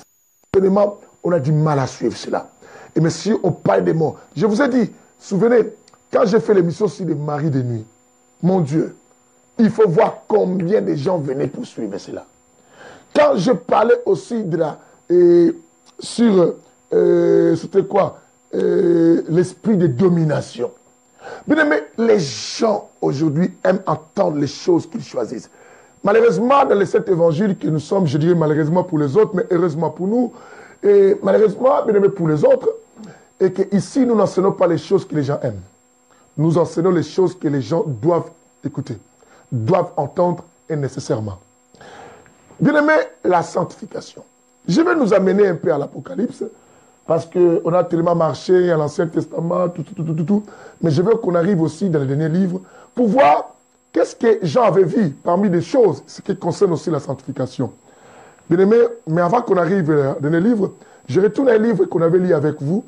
éléments. On a du mal à suivre cela. Et mais si on parle des morts, je vous ai dit, souvenez, quand j'ai fait l'émission sur les maris de nuit, mon Dieu, il faut voir combien de gens venaient pour suivre cela. Quand je parlais aussi de la... c'était quoi? L'esprit de domination. Bien aimé, les gens aujourd'hui aiment entendre les choses qu'ils choisissent. Malheureusement, dans les 7 évangiles que nous sommes, je dirais malheureusement pour les autres, mais heureusement pour nous, et malheureusement, bien aimé, pour les autres, et qu'ici, nous n'enseignons pas les choses que les gens aiment. Nous enseignons les choses que les gens doivent écouter, doivent entendre et nécessairement. Bien aimé, la sanctification. Je vais nous amener un peu à l'Apocalypse, parce qu'on a tellement marché à l'Ancien Testament, tout. Mais je veux qu'on arrive aussi dans les derniers livres pour voir qu'est-ce que Jean avait vu parmi les choses, ce qui concerne aussi la sanctification. Bien aimé, mais avant qu'on arrive dans les livres, je retourne à un livre qu'on avait lu avec vous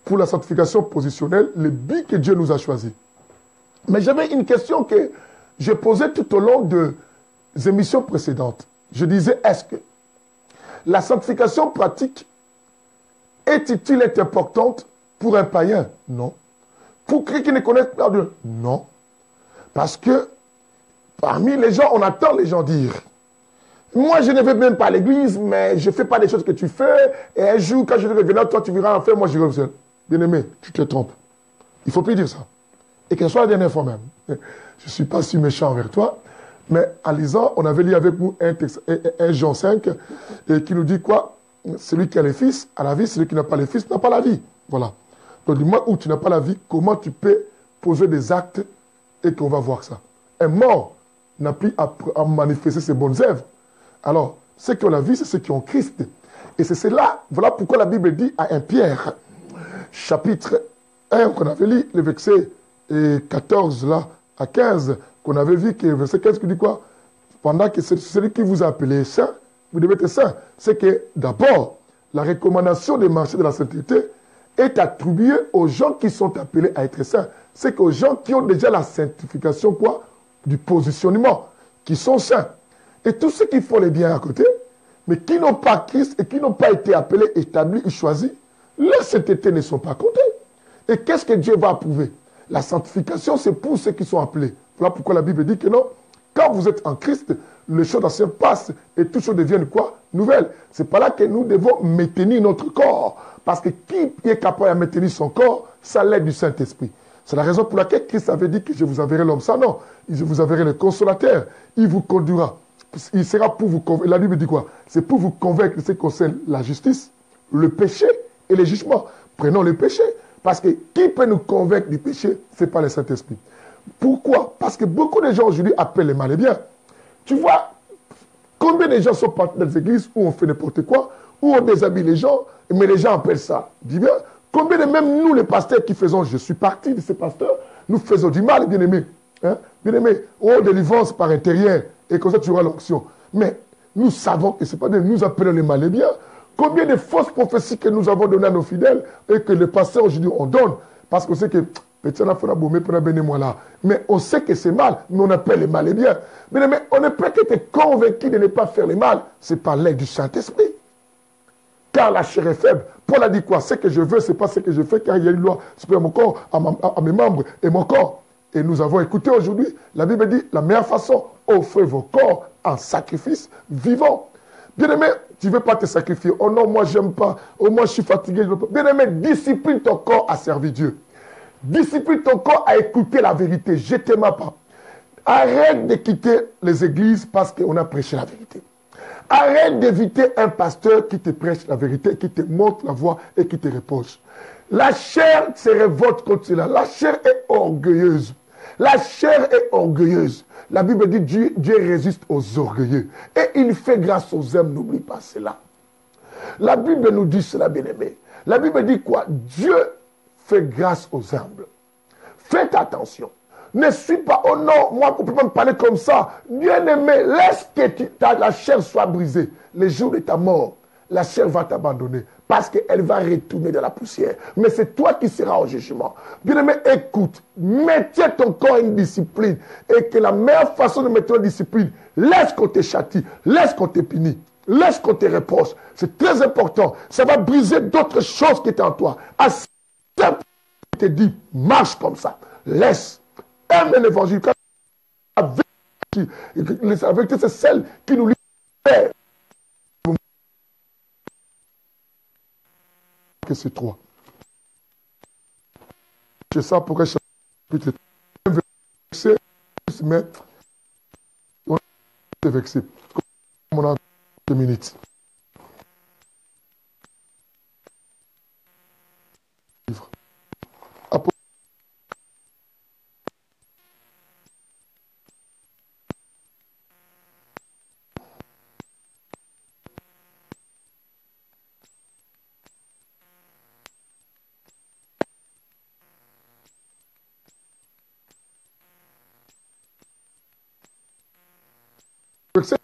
pour la sanctification positionnelle, le but que Dieu nous a choisi. Mais j'avais une question que je posais tout au long des émissions précédentes. Je disais, est-ce que la sanctification pratique est-il importante pour un païen? Non. Pour ceux qui ne connaissent pas Dieu? Non. Parce que parmi les gens, on attend les gens dire, moi je ne vais même pas à l'église, mais je ne fais pas des choses que tu fais, et un jour quand je vais revenir, toi tu verras en faire, moi je reviens. Bien aimé, tu te trompes. Il ne faut plus dire ça. Et que ce soit la dernière fois même. Je ne suis pas si méchant envers toi, mais en lisant, on avait lu avec nous un Jean 5, et qui nous dit quoi? Celui qui a les fils a la vie, celui qui n'a pas les fils n'a pas la vie. Voilà. Donc du moment où tu n'as pas la vie, comment tu peux poser des actes et qu'on va voir ça? Un mort n'a plus à manifester ses bonnes œuvres. Alors, ceux qui ont la vie, c'est ceux qui ont Christ. Et c'est cela, voilà pourquoi la Bible dit à 1 Pierre, chapitre 1, qu'on avait lu, le verset 14 là, à 15, qu'on avait vu que verset 15 qui dit quoi? Pendant que c'est celui qui vous a appelé saint, vous devez être saint. C'est que d'abord, la recommandation de marcher de la sainteté est attribuée aux gens qui sont appelés à être saints. C'est qu'aux gens qui ont déjà la sanctification quoi? du positionnement, qui sont saints. Et tous ceux qui font les biens à côté, mais qui n'ont pas Christ et qui n'ont pas été appelés, établis et choisis, leurs saintetés ne sont pas comptées. Et qu'est-ce que Dieu va approuver? La sanctification, c'est pour ceux qui sont appelés. Voilà pourquoi la Bible dit que non, quand vous êtes en Christ, les choses anciennes passent et toutes choses deviennent quoi? Nouvelles. C'est pas là que nous devons maintenir notre corps. Parce que qui est capable de maintenir son corps, ça l'aide du Saint-Esprit. C'est la raison pour laquelle Christ avait dit que je vous enverrai l'homme sans nom. Je vous enverrai le consolateur. Il vous conduira. Il sera pour vous convaincre. La Bible dit quoi? C'est pour vous convaincre de ce qui concerne la justice, le péché et le jugement. Prenons le péché. Parce que qui peut nous convaincre du péché? Ce n'est pas le Saint-Esprit. Pourquoi? Parce que beaucoup de gens aujourd'hui appellent le mal et bien. Tu vois, combien de gens sont partis dans les églises où on fait n'importe quoi, où on déshabille les gens, mais les gens appellent ça du bien. Combien de même nous, les pasteurs qui faisons, je suis parti de ces pasteurs, nous faisons du mal, bien aimé. Hein? Bien aimé, oh, délivrance par intérieur, et comme ça tu auras l'onction. Mais nous savons que ce n'est pas de nous appelons le mal et bien. Combien de fausses prophéties que nous avons données à nos fidèles et que les pasteurs aujourd'hui on donne, parce qu'on sait que mais on sait que c'est mal, mais on appelle le mal et bien. Mais on ne peut être convaincu de ne pas faire le mal, c'est par l'aide du Saint-Esprit. Car la chair est faible. Paul a dit quoi? Ce que je veux, ce n'est pas ce que je fais, car il y a une loi supérieure à mon corps, à mes membres et mon corps. Et nous avons écouté aujourd'hui, la Bible dit, la meilleure façon, offrez vos corps en sacrifice vivant. Bien-aimé, tu ne veux pas te sacrifier. Oh non, moi, j'aime pas. Oh, moi, je suis fatigué. Bien-aimé, discipline ton corps à servir Dieu. Discipline ton corps à écouter la vérité. Je ne t'aime pas. Arrête de quitter les églises parce qu'on a prêché la vérité. Arrête d'éviter un pasteur qui te prêche la vérité, qui te montre la voie et qui te reproche. La chair se révolte contre cela. La chair est orgueilleuse. La chair est orgueilleuse. La Bible dit Dieu résiste aux orgueilleux. Et il fait grâce aux hommes. N'oublie pas cela. La Bible nous dit cela, bien-aimé. La Bible dit quoi? Dieu fait grâce aux humbles. Faites attention. Ne suis pas, oh non, moi, on ne peut pas me parler comme ça. Bien-aimé, laisse que la chair soit brisée. Le jour de ta mort, la chair va t'abandonner parce qu'elle va retourner dans la poussière. Mais c'est toi qui seras au jugement. Bien-aimé, écoute, mettez ton corps une discipline et que la meilleure façon de mettre une discipline, laisse qu'on te châtie, laisse qu'on te punit, laisse qu'on te reproche. C'est très important. Ça va briser d'autres choses qui étaient en toi. À ce point, il te dit, marche comme ça. Laisse. Aime l'évangile. La vérité, c'est celle qui nous libère. Que c'est toi. C'est ça pourquoi je suis vexé, mais on est vexé. Comme on a 2 minutes. Vexé.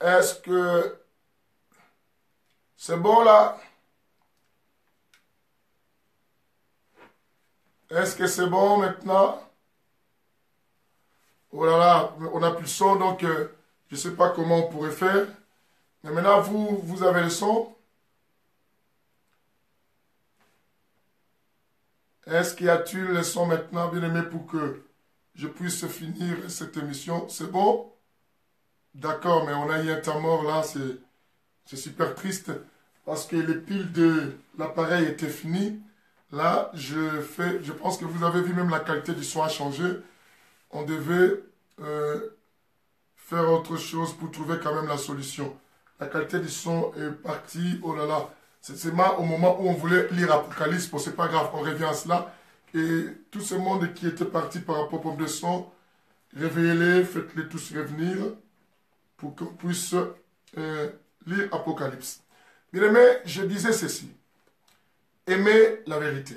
Est-ce que c'est bon là? Est-ce que c'est bon maintenant? Oh là là, on n'a plus le son, donc je ne sais pas comment on pourrait faire. Mais maintenant, vous avez le son. Est-ce qu'il y a-t-il le son maintenant, bien aimé, pour que je puisse finir cette émission? C'est bon? D'accord, mais on a eu un temps mort là, c'est super triste parce que les piles de l'appareil étaient finies. Là, je pense que vous avez vu même la qualité du son a changé. On devait faire autre chose pour trouver quand même la solution. La qualité du son est partie, oh là là. C'est seulement au moment où on voulait lire Apocalypse, bon c'est pas grave, on revient à cela. Et tout ce monde qui était parti par rapport au problème de son, réveillez-les, faites-les tous revenir pour qu'on puisse lire Apocalypse. Bien aimé, je disais ceci. Aimez la vérité.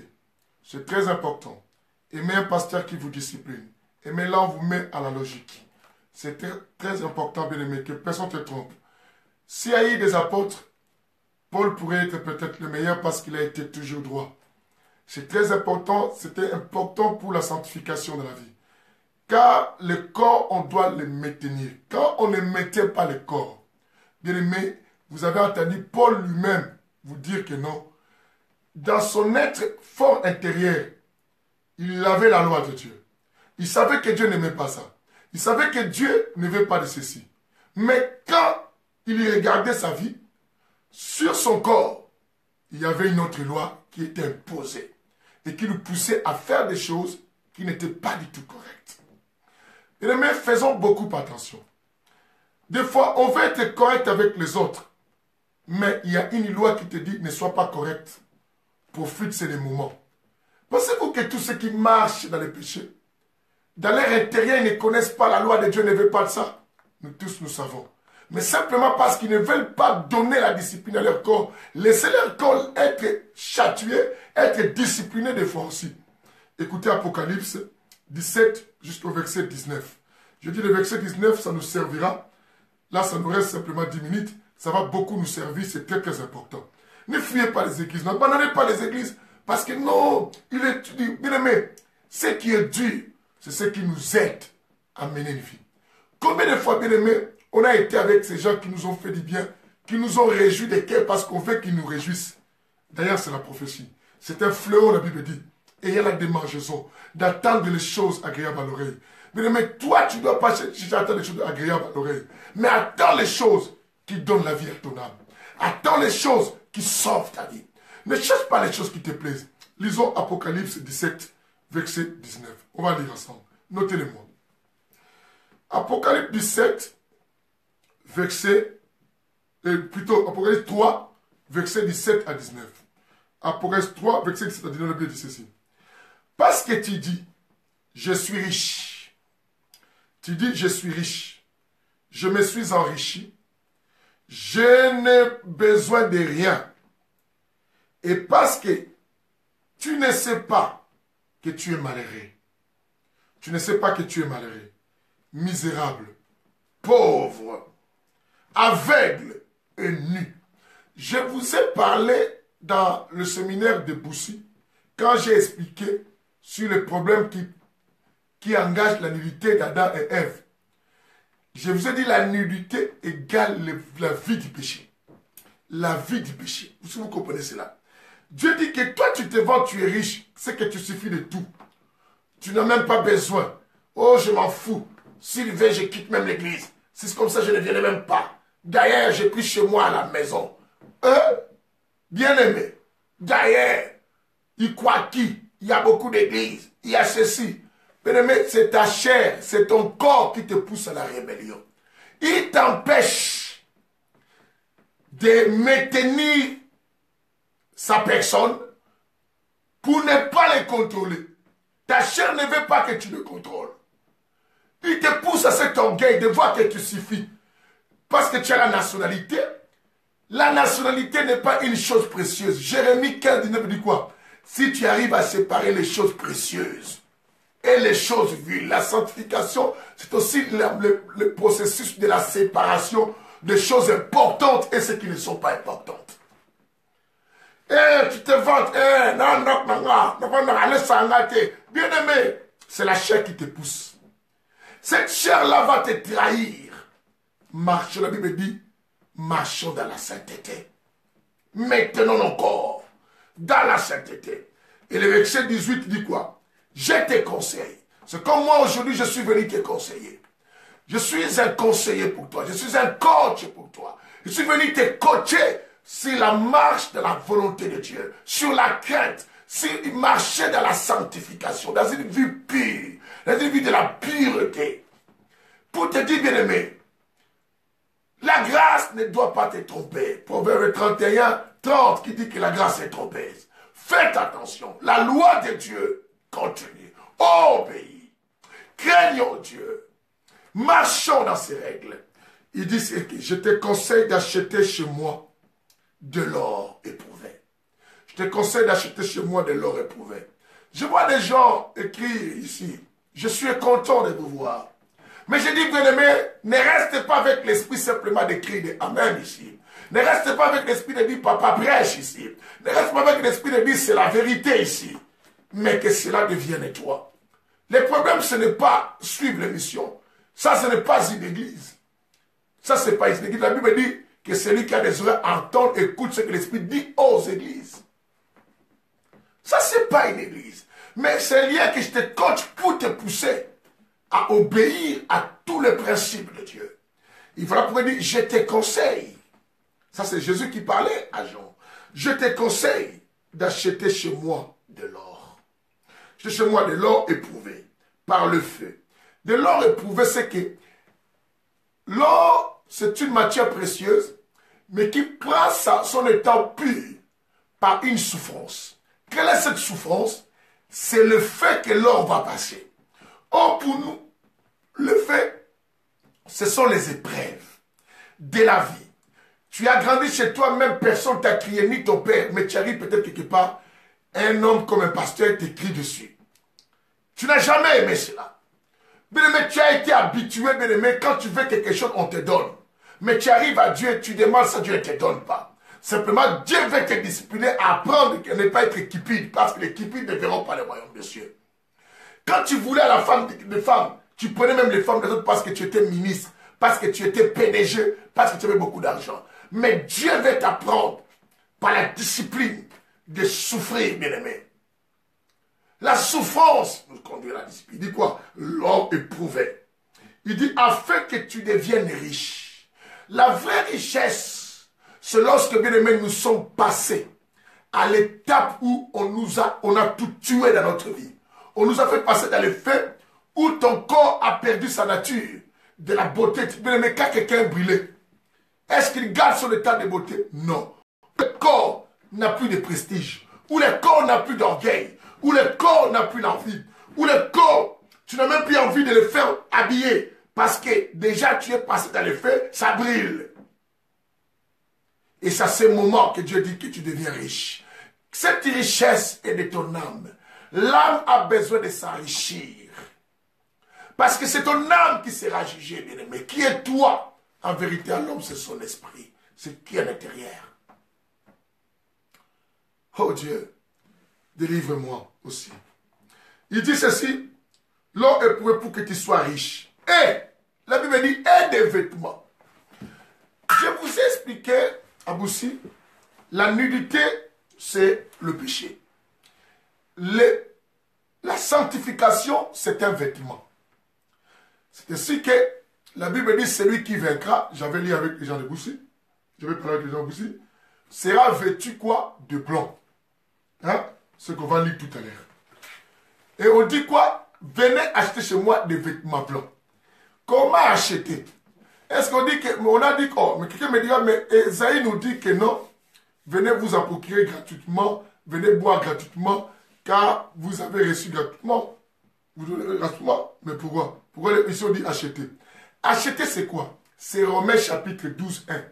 C'est très important. Aimez un pasteur qui vous discipline. Aimez là, on vous met à la logique. C'est très important, bien aimé, que personne ne te trompe. S'il y a eu des apôtres, Paul pourrait être peut-être le meilleur parce qu'il a été toujours droit. C'est très important, c'était important pour la sanctification de la vie. Car le corps, on doit le maintenir. Quand on ne maintient pas le corps, bien aimé, vous avez entendu Paul lui-même vous dire que non. Dans son être fort intérieur, il avait la loi de Dieu. Il savait que Dieu n'aimait pas ça. Il savait que Dieu ne veut pas de ceci. Mais quand il regardait sa vie, sur son corps, il y avait une autre loi qui était imposée et qui le poussait à faire des choses qui n'étaient pas du tout correctes. Et les mecs, faisons beaucoup attention. Des fois, on veut être correct avec les autres, mais il y a une loi qui te dit ne sois pas correct. Profite, c'est les moments. Pensez-vous que tous ceux qui marchent dans les péchés, dans leur intérieur, ils ne connaissent pas la loi de Dieu, ne veulent pas de ça? Nous tous, nous savons. Mais simplement parce qu'ils ne veulent pas donner la discipline à leur corps, laisser leur corps être châtié, être discipliné des fois aussi. Écoutez Apocalypse 17 jusqu'au verset 19. Je dis le verset 19, ça nous servira. Là, ça nous reste simplement 10 minutes. Ça va beaucoup nous servir, c'est très très important. Ne fuyez pas les églises, n'abandonnez pas les églises. Parce que non, il est bien aimé. Ce qui est dur, c'est ce qui nous aide à mener une vie. Combien de fois, bien aimé, on a été avec ces gens qui nous ont fait du bien, qui nous ont réjoui des cœurs parce qu'on veut qu'ils nous réjouissent. D'ailleurs, c'est la prophétie. C'est un fléau, la Bible dit. Et il y a la démangeaison, d'attendre les choses agréables à l'oreille. Mais toi, tu ne dois pas chercher à attendre les choses agréables à l'oreille. Mais attends les choses qui donnent la vie à ton âme. Attends les choses qui sauvent ta vie. Ne cherche pas les choses qui te plaisent. Lisons Apocalypse 17, verset 19. On va lire ensemble. Notez-les-moi. Apocalypse 17, Apocalypse 3, verset 17 à 19. Apocalypse 3, verset 17 à 19, le Bible dit ceci. Parce que tu dis, je suis riche. Tu dis, je suis riche. Je me suis enrichi. Je n'ai besoin de rien. Et parce que tu ne sais pas que tu es malheureux. Tu ne sais pas que tu es malheureux. Misérable. Pauvre. Aveugle et nu. Je vous ai parlé dans le séminaire de Boussy quand j'ai expliqué sur le problème qui engage la nudité d'Adam et Ève. Je vous ai dit la nudité égale la vie du péché. La vie du péché. Vous comprenez cela? Dieu dit que toi tu te vends, tu es riche. C'est que tu suffis de tout. Tu n'as même pas besoin. Oh, je m'en fous. S'il veut, je quitte même l'église. Si c'est comme ça, je ne viendrai même pas. D'ailleurs, j'ai pris chez moi à la maison. Bien aimé. D'ailleurs, il croit qui? Il y a beaucoup d'églises. Il y a ceci. Bien aimé, c'est ta chair, c'est ton corps qui te pousse à la rébellion. Il t'empêche de maintenir sa personne pour ne pas le contrôler. Ta chair ne veut pas que tu le contrôles. Il te pousse à cet orgueil de voir que tu suffis. Parce que tu as la nationalité. La nationalité n'est pas une chose précieuse. Jérémie 15, 19 dit quoi? Si tu arrives à séparer les choses précieuses et les choses vues. La sanctification, c'est aussi le processus de la séparation des choses importantes et ceux qui ne sont pas importantes. Tu te vantes, bien aimé, c'est la chair qui te pousse. Cette chair-là va te trahir. Marche, la Bible dit, marchons dans la sainteté. Maintenant encore, dans la sainteté. Et le verset 18 dit quoi? Je te conseille. C'est comme moi aujourd'hui, je suis venu te conseiller. Je suis un conseiller pour toi. Je suis un coach pour toi. Je suis venu te coacher sur la marche de la volonté de Dieu, sur la crainte, sur marcher dans la sanctification, dans une vie pure, dans une vie de la pureté. Pour te dire, bien-aimé, la grâce ne doit pas te tromper. Proverbe 31, 30 qui dit que la grâce est trompeuse. Faites attention. La loi de Dieu continue. Obéis. Craignons Dieu. Marchons dans ses règles. Il dit que je te conseille d'acheter chez moi de l'or éprouvé. Je te conseille d'acheter chez moi de l'or éprouvé. Je vois des gens écrire ici. Je suis content de vous voir. Mais je dis, bien-aimé, ne restez pas avec l'esprit simplement d'écrire des Amen ici. Ne restez pas avec l'esprit de dire papa prêche ici. Ne restez pas avec l'esprit de dire c'est la vérité ici. Mais que cela devienne toi. Le problème, ce n'est pas suivre l'émission. Ça, ce n'est pas une église. Ça, ce n'est pas une église. La Bible dit que celui qui a des oreilles entend, écoute ce que l'esprit dit aux églises. Ça, ce n'est pas une église. Mais c'est lié que je te coach pour te pousser à obéir à tous les principes de Dieu. Il faudra pouvoir dire, je te conseille. Ça, c'est Jésus qui parlait à Jean. Je te conseille d'acheter chez moi de l'or. Acheter chez moi de l'or éprouvé par le feu. De l'or éprouvé, c'est que l'or, c'est une matière précieuse, mais qui prend son état pur par une souffrance. Quelle est cette souffrance? C'est le fait que l'or va passer. Or, pour nous, le fait, ce sont les épreuves de la vie. Tu as grandi chez toi, même personne t'a crié, ni ton père, mais tu arrives peut-être quelque part, un homme comme un pasteur te crie dessus. Tu n'as jamais aimé cela. Bien-aimé, tu as été habitué, bien-aimé, quand tu veux quelque chose, on te donne. Mais tu arrives à Dieu, tu demandes ça, Dieu ne te donne pas. Simplement, Dieu veut te discipliner à apprendre à ne pas être cupide, parce que les cupides ne verront pas le royaume de Dieu. Quand tu voulais à la femme des femmes, tu prenais même les femmes des autres parce que tu étais ministre, parce que tu étais PDG, parce que tu avais beaucoup d'argent. Mais Dieu veut t'apprendre par la discipline de souffrir, bien-aimé. La souffrance nous conduit à la discipline. Il dit quoi? L'homme éprouvé. Il dit afin que tu deviennes riche. La vraie richesse, c'est lorsque, bien-aimé, nous sommes passés à l'étape où on a tout tué dans notre vie. On nous a fait passer dans le fait où ton corps a perdu sa nature, de la beauté. Bien-aimé, quand quelqu'un est brûlé, est-ce qu'il garde son état de beauté? Non. Le corps n'a plus de prestige, ou le corps n'a plus d'orgueil, ou le corps n'a plus d'envie, ou le corps, tu n'as même plus envie de le faire habiller, parce que déjà tu es passé dans le feu, ça brûle. Et c'est à ce moment que Dieu dit que tu deviens riche. Cette richesse est de ton âme. L'âme a besoin de s'enrichir. Parce que c'est ton âme qui sera jugée, bien-aimé. Qui est toi? En vérité, à l'homme, c'est son esprit. C'est qui est à l'intérieur. Oh Dieu, délivre-moi aussi. Il dit ceci, l'or éprouvé pour que tu sois riche. Et, la Bible dit, et des vêtements. Je vous ai expliqué, Aboussi, la nudité, c'est le péché. La sanctification, c'est un vêtement. C'est ainsi que la Bible dit, celui qui vaincra, j'avais lu avec les gens de Boussy, j'avais parlé avec les gens de Boussy, sera vêtu quoi? De blanc. Hein? Ce qu'on va lire tout à l'heure. Et on dit quoi? Venez acheter chez moi des vêtements blancs. Comment acheter? Est-ce qu'on dit que... On a dit que... Oh, mais quelqu'un me dira, mais Esaïe nous dit que non. Venez vous en procurer gratuitement. Venez boire gratuitement. Car vous avez reçu gratuitement. Vous donnez gratuitement. Mais pourquoi? Pourquoi ici on dit acheter? Acheter c'est quoi? C'est Romains chapitre 12, 1.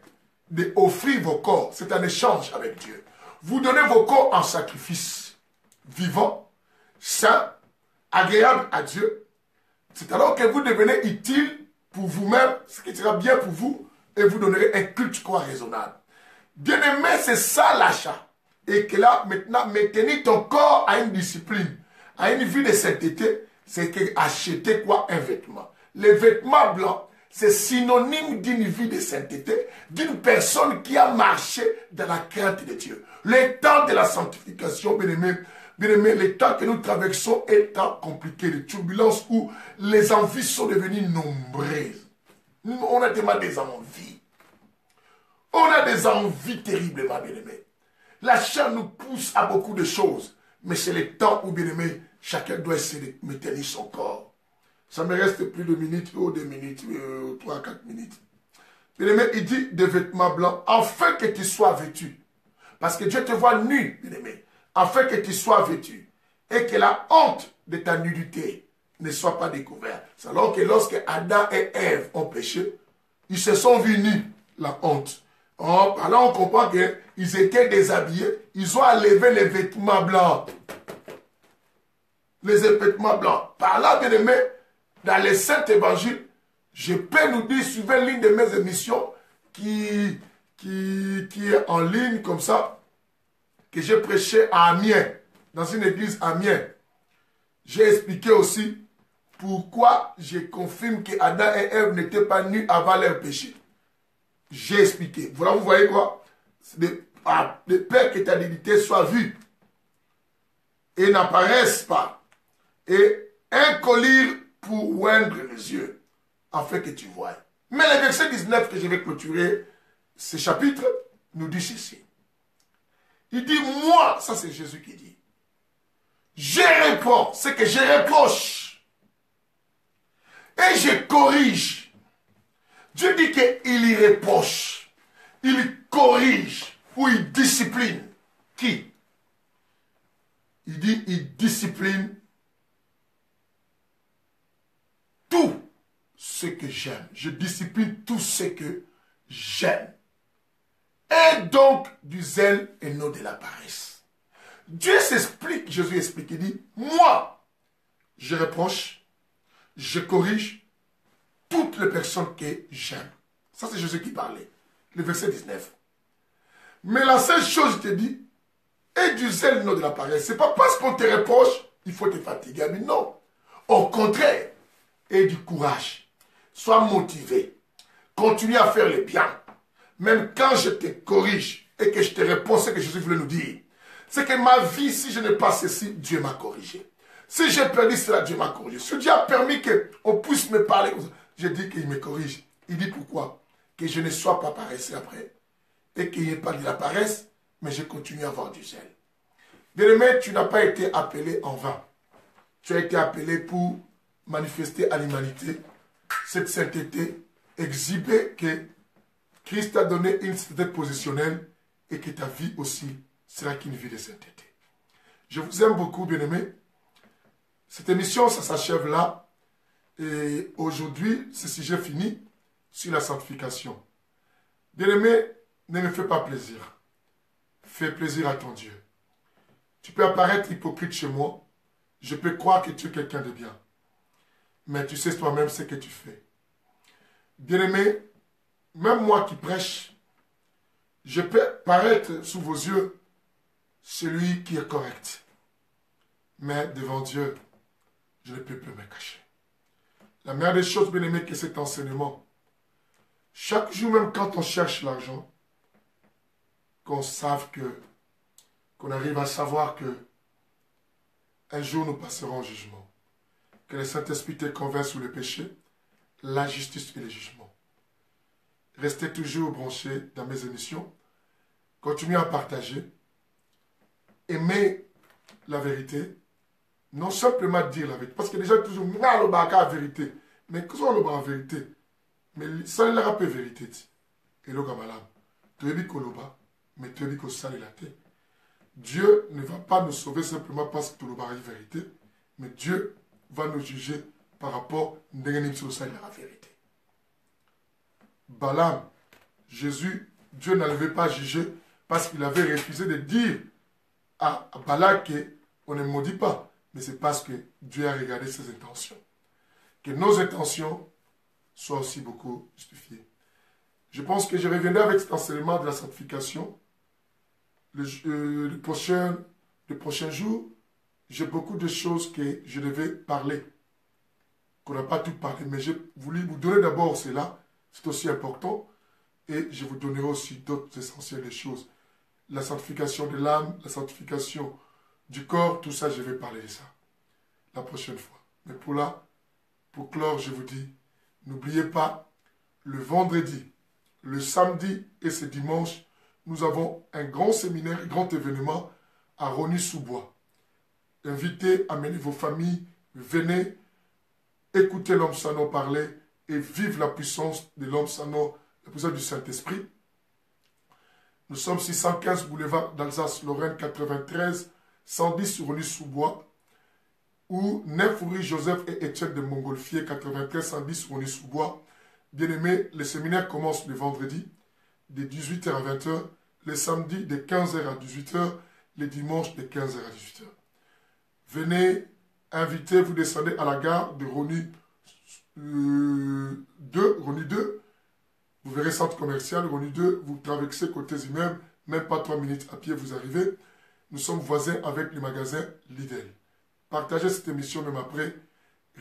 De offrir vos corps. C'est un échange avec Dieu. Vous donnez vos corps en sacrifice. Vivant, saint, agréable à Dieu, c'est alors que vous devenez utile pour vous-même, ce qui sera bien pour vous, et vous donnerez un culte quoi raisonnable. Bien-aimé, c'est ça l'achat. Et que là, maintenant, maintenir ton corps à une discipline, à une vie de sainteté, c'est acheter quoi? Un vêtement. Les vêtements blancs, c'est synonyme d'une vie de sainteté, d'une personne qui a marché dans la crainte de Dieu. Le temps de la sanctification, bien-aimé, le temps que nous traversons est un temps compliqué, de turbulences où les envies sont devenues nombreuses. On a tellement des envies. On a des envies terriblement, bien-aimé. La chair nous pousse à beaucoup de choses, mais c'est le temps où, bien-aimé, chacun doit essayer de maintenir son corps. Ça me reste plus de minutes, 2 minutes, 3 à 4 minutes. Bien-aimé, il dit des vêtements blancs, afin que tu sois vêtu. Parce que Dieu te voit nu, bien-aimé, afin que tu sois vêtu. Et que la honte de ta nudité ne soit pas découverte. C'est alors que lorsque Adam et Ève ont péché, ils se sont vus nus, la honte. Par là, on comprend qu'ils étaient déshabillés. Ils ont enlevé les vêtements blancs. Les vêtements blancs. Par là, bien-aimé, dans les saints évangiles, je peux nous dire, suivant l'une de mes émissions qui est en ligne comme ça, que j'ai prêché à Amiens, dans une église à Amiens. J'ai expliqué aussi pourquoi je confirme que Adam et Ève n'étaient pas nus avant leur péché. J'ai expliqué. Voilà, vous voyez quoi? De peur que ta dignité soit vue et n'apparaisse pas. Et un collier pour oindre les yeux, afin que tu vois. Mais le verset 19 que je vais clôturer ce chapitre nous dit ceci. Il dit, moi, ça c'est Jésus qui dit, je réponds, c'est que je reproche et je corrige. Dieu dit qu'il y reproche, il corrige ou il discipline. Qui? Il dit, il discipline tout ce que j'aime. Je discipline tout ce que j'aime. Et donc du zèle et non de la paresse. Dieu s'explique, Jésus explique, il dit, moi, je reproche, je corrige toutes les personnes que j'aime. Ça, c'est Jésus qui parlait. Le verset 19. Mais la seule chose, je te dis, et du zèle, non de la paresse. Ce n'est pas parce qu'on te reproche, il faut te fatiguer. Mais non. Au contraire, et du courage. Sois motivé. Continue à faire le bien. Même quand je te corrige et que je te réponds ce que Jésus voulait nous dire. C'est que ma vie, si je n'ai pas ceci, Dieu m'a corrigé. Si j'ai perdu cela, Dieu m'a corrigé. Si Dieu a permis qu'on puisse me parler comme ça, je dis qu'il me corrige. Il dit pourquoi? Que je ne sois pas paresseux après. Et qu'il n'y ait pas de la paresse, mais je continue à avoir du zèle. Bien-aimé, tu n'as pas été appelé en vain. Tu as été appelé pour manifester à l'humanité cette sainteté, exhiber que Christ t'a donné une sainteté positionnelle et que ta vie aussi sera qu'une vie de sainteté. Je vous aime beaucoup, bien-aimés. Cette émission, ça s'achève là. Et aujourd'hui, ce sujet fini sur la sanctification. Bien-aimé, ne me fais pas plaisir. Fais plaisir à ton Dieu. Tu peux apparaître hypocrite chez moi. Je peux croire que tu es quelqu'un de bien. Mais tu sais toi-même ce que tu fais. Bien-aimé, même moi qui prêche, je peux paraître sous vos yeux celui qui est correct. Mais devant Dieu, je ne peux plus me cacher. La meilleure des choses, bien-aimé, que cet enseignement. Chaque jour, même quand on cherche l'argent, qu'on sache qu'on arrive à savoir que un jour nous passerons au jugement. Que le Saint-Esprit te convainc sur le péché, la justice et le jugement. Restez toujours branchés dans mes émissions. Continuez à partager. Aimez la vérité. Non simplement dire la vérité. Parce que les gens toujours disent la vérité. Mais qu'est-ce qu'on a la vérité? Mais ça ne l'aura pas vérité. Et le gamalam. Tu es dit qu'on l'a, mais tu es dit qu'on sale la tête. Dieu ne va pas nous sauver simplement parce que tu l'as la vérité. Mais Dieu va nous juger par rapport à la vérité. Balaam, Jésus, Dieu n'avait pas jugé parce qu'il avait refusé de dire à Balak qu'on ne maudit pas. mais c'est parce que Dieu a regardé ses intentions. Que nos intentions soient aussi beaucoup justifiées. Je pense que je reviendrai avec cet enseignement de la sanctification. Le prochain jour, j'ai beaucoup de choses que je devais parler, qu'on n'a pas tout parlé, mais j'ai voulu vous donner d'abord cela, c'est aussi important, et je vous donnerai aussi d'autres essentielles choses. La sanctification de l'âme, la sanctification du corps, tout ça, je vais parler de ça la prochaine fois. Mais pour clore, je vous dis, n'oubliez pas, le vendredi, le samedi et ce dimanche, nous avons un grand séminaire, un grand événement à Rosny-sous-Bois. Invitez, amenez vos familles, venez, écoutez l'homme Sano parler et vive la puissance de l'homme Sano, la puissance du Saint-Esprit. Nous sommes 615 boulevard d'Alsace-Lorraine 93, 110 sur Rosny-sous-Bois, ou 9 rue Joseph et Étienne de Montgolfier 93, 110 sur Rosny-sous-Bois. Bien-aimés, le séminaire commence le vendredi de 18h à 20h, le samedi de 15h à 18h, le dimanche de 15h à 18h. Venez, invitez, vous descendez à la gare de Rosny 2, vous verrez centre commercial, Rosny 2, vous traversez côté immeuble, même pas 3 minutes à pied, vous arrivez. Nous sommes voisins avec le magasin Lidl. Partagez cette émission même après.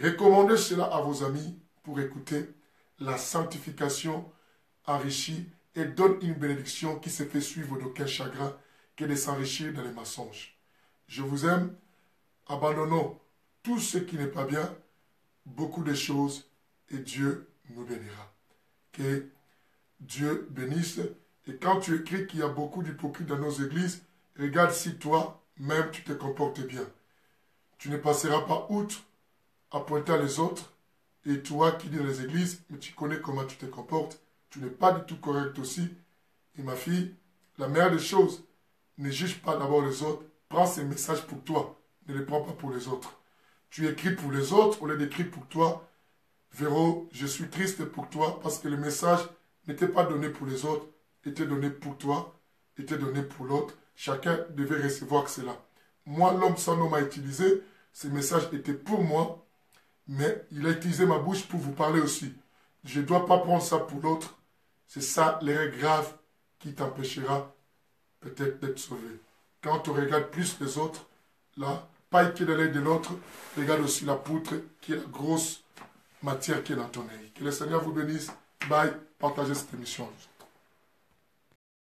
Recommandez cela à vos amis pour écouter la sanctification enrichie et donne une bénédiction qui se fait suivre d'aucun chagrin que de s'enrichir dans les mensonges. Je vous aime. Abandonnons tout ce qui n'est pas bien, beaucoup de choses, et Dieu nous bénira. Que Dieu bénisse. Et quand tu écris qu'il y a beaucoup d'hypocrites dans nos églises, regarde si toi-même tu te comportes bien. Tu ne passeras pas outre à pointer les autres, et toi qui dis dans les églises, mais tu connais comment tu te comportes, tu n'es pas du tout correct aussi. Et ma fille, la meilleure des choses, ne juge pas d'abord les autres, prends ces messages pour toi, ne les prends pas pour les autres. Tu écris pour les autres au lieu d'écrire pour toi. Véro, je suis triste pour toi parce que le message n'était pas donné pour les autres, était donné pour toi, était donné pour l'autre. Chacun devait recevoir cela. Moi, l'homme sans nom m'a utilisé, ce message était pour moi, mais il a utilisé ma bouche pour vous parler aussi. Je ne dois pas prendre ça pour l'autre. C'est ça l'erreur grave qui t'empêchera peut-être d'être sauvé. Quand tu regardes plus les autres, la paille qui est dans l'œil de l'autre, regarde aussi la poutre qui est la grosse matière qui est dans ton œil. Que le Seigneur vous bénisse. Bye. Partagez cette émission.